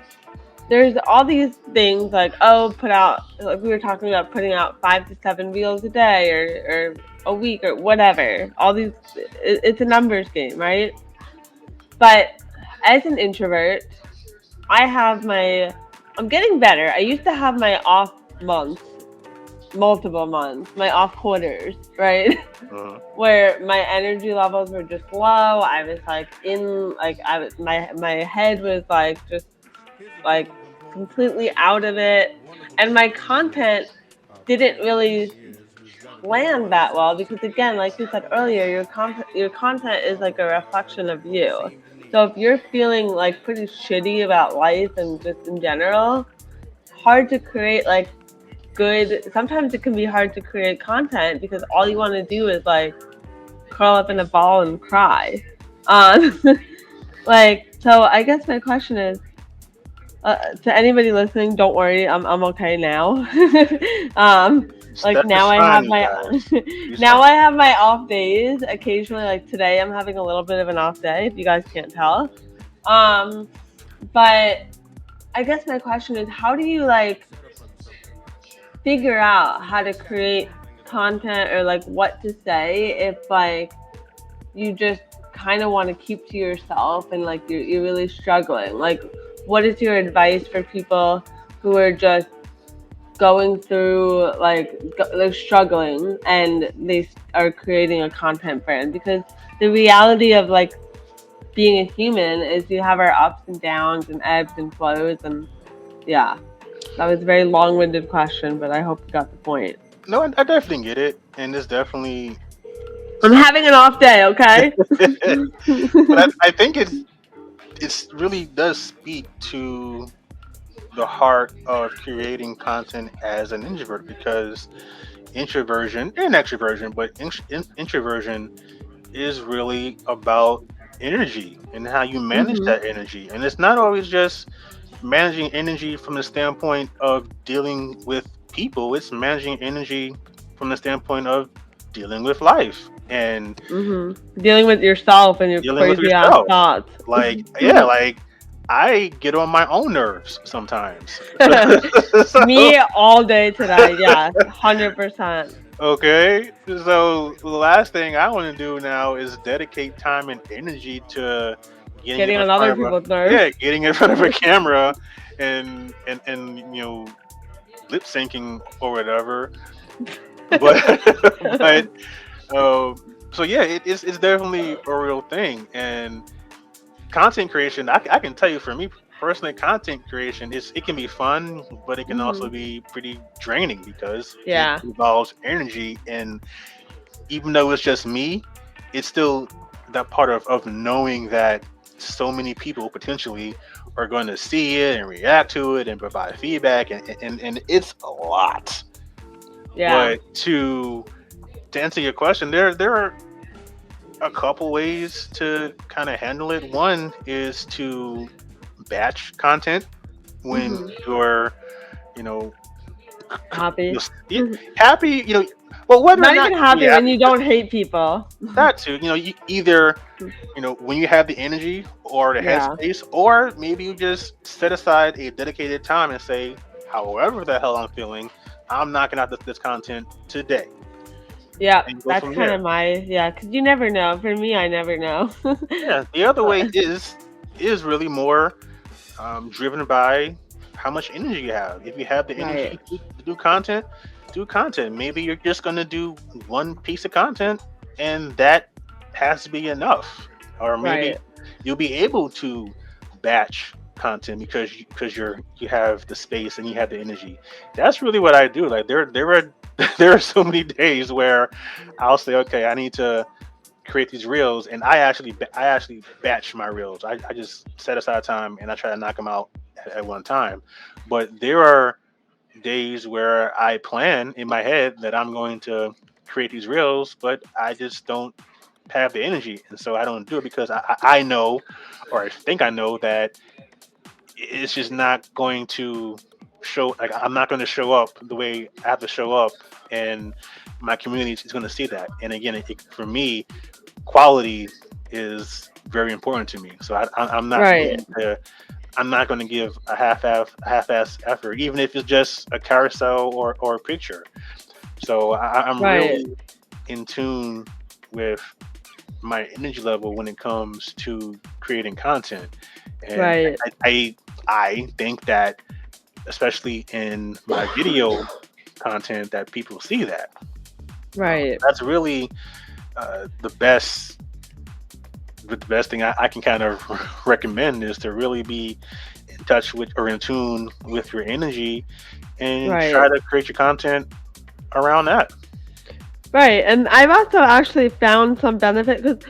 there's all these things like, oh, put out, like we were talking about putting out 5 to 7 reels a day or a week or whatever. All these, it's a numbers game, right? But as an introvert, I'm getting better. I used to have my off months, multiple months, my off quarters, right? Uh, Where my energy levels were just low. I was my head was like just like completely out of it. And my content didn't really land that well because again, like you said earlier, your content is like a reflection of you. So if you're feeling like pretty shitty about life and just in general, hard to create like good. Sometimes it can be hard to create content because all you want to do is like curl up in a ball and cry. Um, so I guess my question is, to anybody listening, don't worry, I'm okay now. Like Steph is now I have shining, my guys. She's now I shining. have my off days. Occasionally, like today, I'm having a little bit of an off day. If you guys can't tell, but I guess my question is, how do you like figure out how to create content or like what to say if like you just kind of want to keep to yourself and like you're really struggling? Like, what is your advice for people who are just going through they're struggling and they are creating a content brand? Because the reality of like being a human is you have our ups and downs and ebbs and flows, and yeah. That was a very long-winded question, but I hope you got the point. No, I definitely get it, and it's definitely I'm something. having an off day, okay? But I think it's really does speak to the heart of creating content as an introvert, because introversion and extroversion, but introversion is really about energy and how you manage Mhm. that energy. And it's not always just managing energy from the standpoint of dealing with people, it's managing energy from the standpoint of dealing with life and Dealing with yourself and your dealing with crazy ass yourself. thoughts. Like, yeah, like I get on my own nerves sometimes. So, Me all day today, yes, 100%. okay, so the last thing I want to do now is dedicate time and energy to getting Getting in on front other of a people's nerves. yeah, getting in front of a camera and lip syncing or whatever. But but so yeah, it's definitely a real thing. And content creation, I can tell you, for me personally, content creation is it can be fun, but it can also Mhm. be pretty draining because it Yeah. involves energy. And even though it's just me, it's still that part of knowing that so many people potentially are going to see it and react to it and provide feedback, and it's a lot. Yeah. But to answer your question, there are a couple ways to kind of handle it. One is to batch content when Mhm. you're, you know, Happy. you're happy, well, whether or Not not even you're happy when happy, you don't hate people. that too, you either, when you have the energy or the Yeah. headspace, or maybe you just set aside a dedicated time and say, however the hell I'm feeling, I'm knocking out this content today, Yeah, and go that's from kind there. of yeah, because you never know. For me, I never know. Yeah, the other way But- is really more driven by how much energy you have. If you have the right, energy to do content, do content. Maybe you're just gonna do one piece of content, and that has to be enough. Or maybe right, you'll be able to batch content because you have the space and you have the energy. That's really what I do. Like there are there are so many days where I'll say, okay, I need to create these reels, and I actually batch my reels. I just set aside time and I try to knock them out at one time. But there are days where I plan in my head that I'm going to create these reels, but I just don't have the energy, and so I don't do it because I know, or I think I know, that it's just not going to show. Like, I'm not going to show up the way I have to show up, and my community is going to see that. And again, for me, quality is very important to me. So I'm not right. going to give a half-ass effort, even if it's just a carousel or a picture. So I'm Right, really in tune with my energy level when it comes to creating content, and right, I think that, especially in my video content, that people see that. right, That's really the best. The best thing I can kind of recommend is to really be in touch with, or in tune with, your energy, and try right, to create your content around that. right. And I've also actually found some benefit because,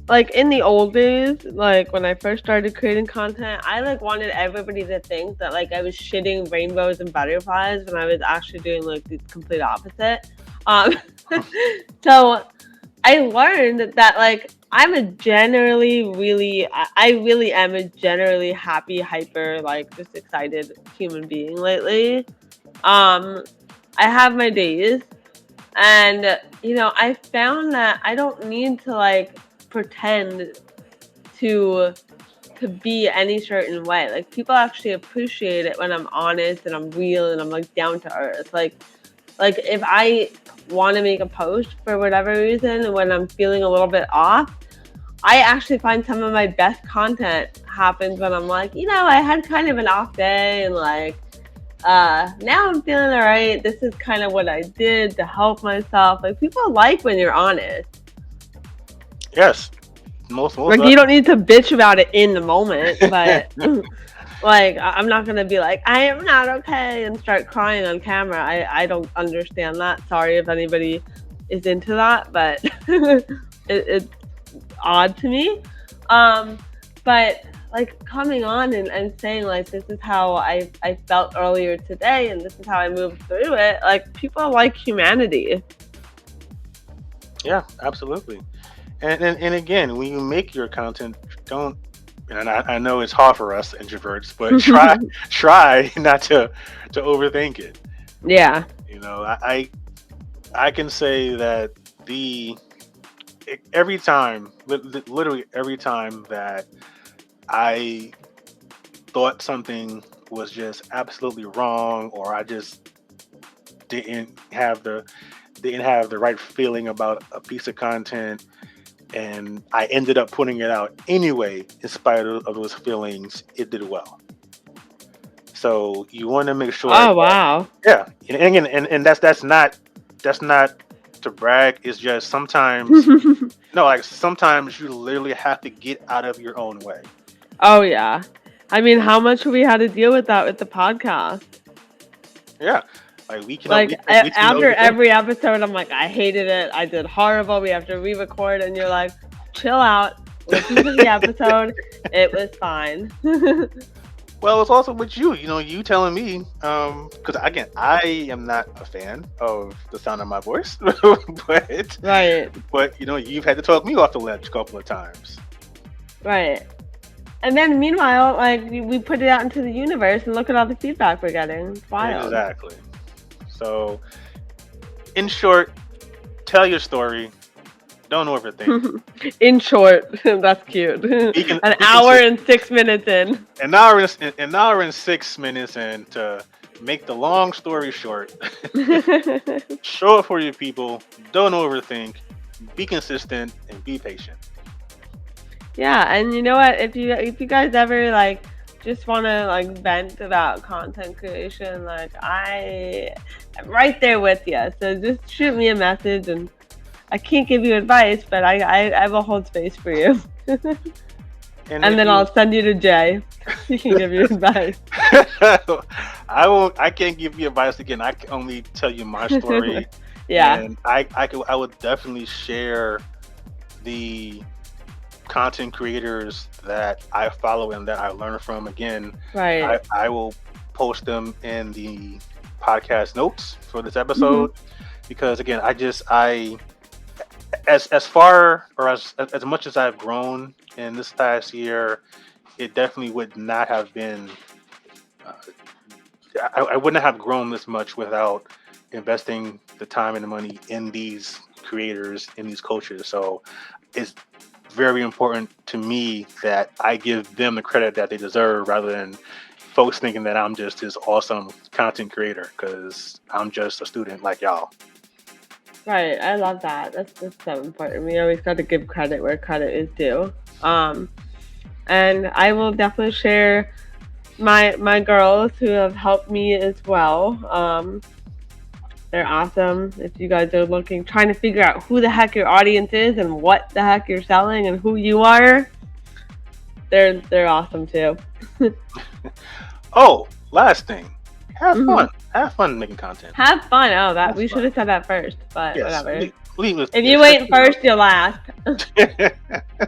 like in the old days, like when I first started creating content, I like wanted everybody to think that like I was shitting rainbows and butterflies when I was actually doing like the complete opposite. Um, so I learned that like I'm a generally really I really am a generally happy, hyper, like just excited human being lately. Um I have my days, and I found that I don't need to like pretend to be any certain way. Like people actually appreciate it when I'm honest and I'm real and I'm like down to earth. Like if I want to make a post for whatever reason when I'm feeling a little bit off, I actually find some of my best content happens when I'm like, I had kind of an off day and like now I'm feeling all right. This is kind of what I did to help myself. Like people like when you're honest. Yes, most Like you don't need to bitch about it in the moment, but Like, I'm not gonna be like, I am not okay, and start crying on camera. I don't understand that. Sorry if anybody is into that, but it's odd to me. But like coming on and saying like, this is how I felt earlier today, and this is how I moved through it. Like, people like humanity. Yeah, absolutely. And again, when you make your content, don't. And I know it's hard for us introverts, but try not to overthink it. Yeah. You know, I can say that every time, literally every time that I thought something was just absolutely wrong, or I just didn't have the right feeling about a piece of content, and I ended up putting it out anyway, in spite of those feelings, it did well. So you want to make sure. Oh, wow. Yeah, and again, and that's not to brag. It's just sometimes no, like sometimes you literally have to get out of your own way. Oh, yeah. I mean, how much we had to deal with that with the podcast? Yeah, like we can. Like, we can after every episode, I'm like, I hated it. I did horrible. We have to re-record, and you're like, chill out. Listen to the episode. It was fine. Well, it's also with you. You know, you telling me, because again, I am not a fan of the sound of my voice, but Right. But you know, you've had to talk me off the ledge a couple of times. Right. And then meanwhile, like, we put it out into the universe, and look at all the feedback we're getting. It's wild. Exactly. So, in short, tell your story. Don't overthink. In short, that's cute. An hour and 6 minutes in. An hour and 6 minutes in. To make the long story short, show it for your people. Don't overthink. Be consistent and be patient. Yeah, and you know what? If you guys ever like just want to like vent about content creation, like, I am right there with you. So just shoot me a message, and I can't give you advice, but I will hold space for you. And then I'll send you to Jay. He can give you advice. I can't give you advice again. I can only tell you my story. Yeah. And I would definitely share the content creators that I follow and that I learn from. Again, right. I will post them in the podcast notes for this episode, because again, as far or as much as I've grown in this past year, it definitely would not have been. I wouldn't have grown this much without investing the time and the money in these creators, in these coaches. So it's very important to me that I give them the credit that they deserve, rather than folks thinking that I'm just this awesome content creator because I'm just a student like y'all. Right, I love that. That's so important. We always got to give credit where credit is due. And I will definitely share my girls who have helped me as well. They're awesome. If you guys are trying to figure out who the heck your audience is and what the heck you're selling and who you are, they're awesome too. Oh, last thing. Have fun. Have fun making content. Have fun. Oh, we should have said that first, but yes, whatever. If you wait first, you'll last.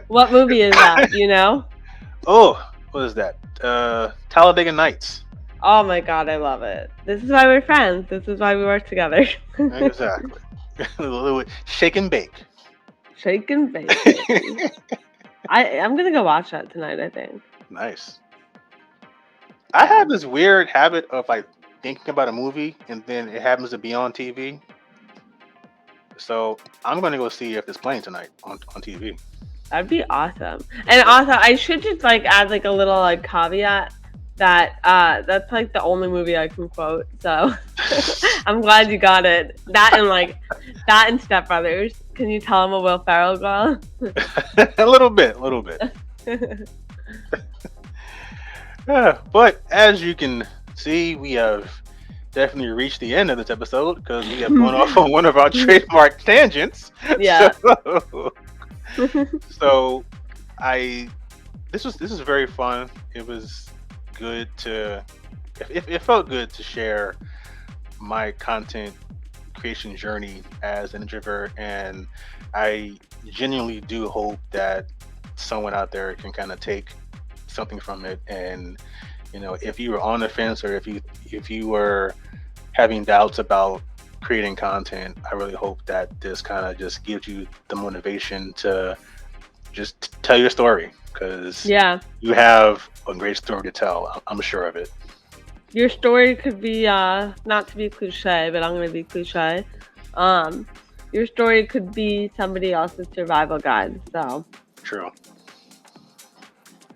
What movie is that? You know? Oh, what is that? Talladega Nights. Oh my God, I love it. This is why we're friends. This is why we work together. Exactly. A little shake and bake. Shake and bake. I'm gonna go watch that tonight, I think. Nice. I have this weird habit of like thinking about a movie and then it happens to be on TV. So I'm gonna go see if it's playing tonight on TV. That'd be awesome. And also, I should just like add like a little like caveat that that's like the only movie I can quote. So I'm glad you got it. That and Step Brothers. Can you tell I'm a Will Ferrell girl? a little bit. Yeah, but as you can see, we have definitely reached the end of this episode because we have gone off on one of our trademark tangents. Yeah. So this is very fun. It was good to it felt good to share my content creation journey as an introvert, and I genuinely do hope that someone out there can kind of take something from it. And if you were on the fence, or if you were having doubts about creating content, I really hope that this kind of just gives you the motivation to just tell your story, because Yeah. you have a great story to tell. I'm sure of it. Your story could be not to be cliche, but I'm gonna be cliche. Your story could be somebody else's survival guide. So True.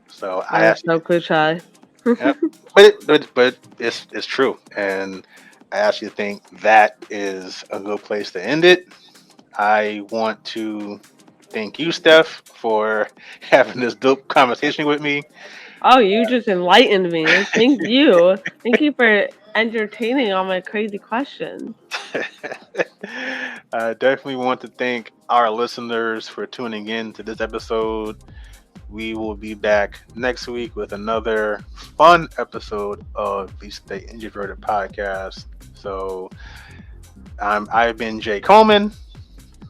So I that was actually, so cliche. yep. But it's true, and I actually think that is a good place to end it. I want to thank you, Steph, for having this dope conversation with me. Oh, you just enlightened me. Thank you. Thank you for entertaining all my crazy questions. I definitely want to thank our listeners for tuning in to this episode. We will be back next week with another fun episode of the Stay Introverted podcast. So I've been Jay Coleman,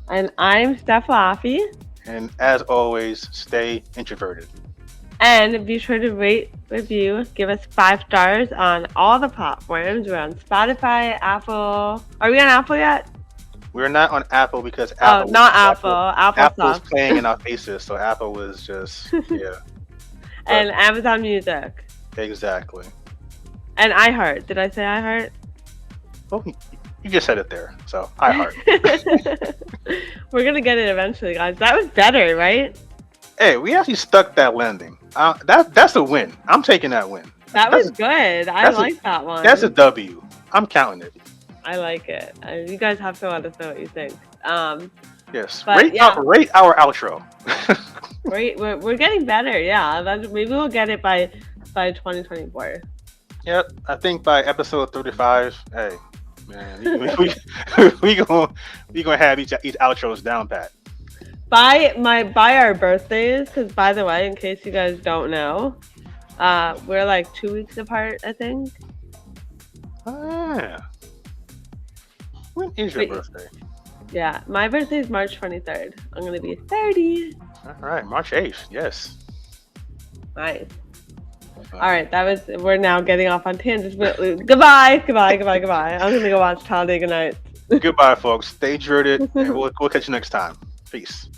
And I'm Steph Laffy. and as always, stay introverted. And be sure to rate, review, give us 5 stars on all the platforms. We're on Spotify, Apple. Are we on Apple yet? We're not on Apple because Oh, not Apple. Apple Apple's sucks. playing in our faces, so Apple was just yeah. And Amazon Music. Exactly. And iHeart. Did I say iHeart? Well, you just said it there, so I heart. We're going to get it eventually, guys. That was better, right? Hey, we actually stuck that landing. That's a win. I'm taking that win. That was good. I like that one. That's a W. I'm counting it. I like it. You guys have to let us know what you think. Yes. But, Rate yeah. rate our outro. We're getting better. Yeah. Maybe we'll get it by 2024. Yep. I think by episode 35, hey, man, we gonna have each outros down pat. By our birthdays, because by the way, in case you guys don't know, we're like 2 weeks apart, I think. Oh, yeah. When is your Wait. birthday? Yeah, my birthday is March 23rd. I'm gonna be 30. All right, March 8th. Yes. Nice. All right, we're now getting off on tangents. But goodbye. I'm gonna go watch Talladega Nights. Goodbye, folks. Stay jurted, and we'll catch you next time. Peace.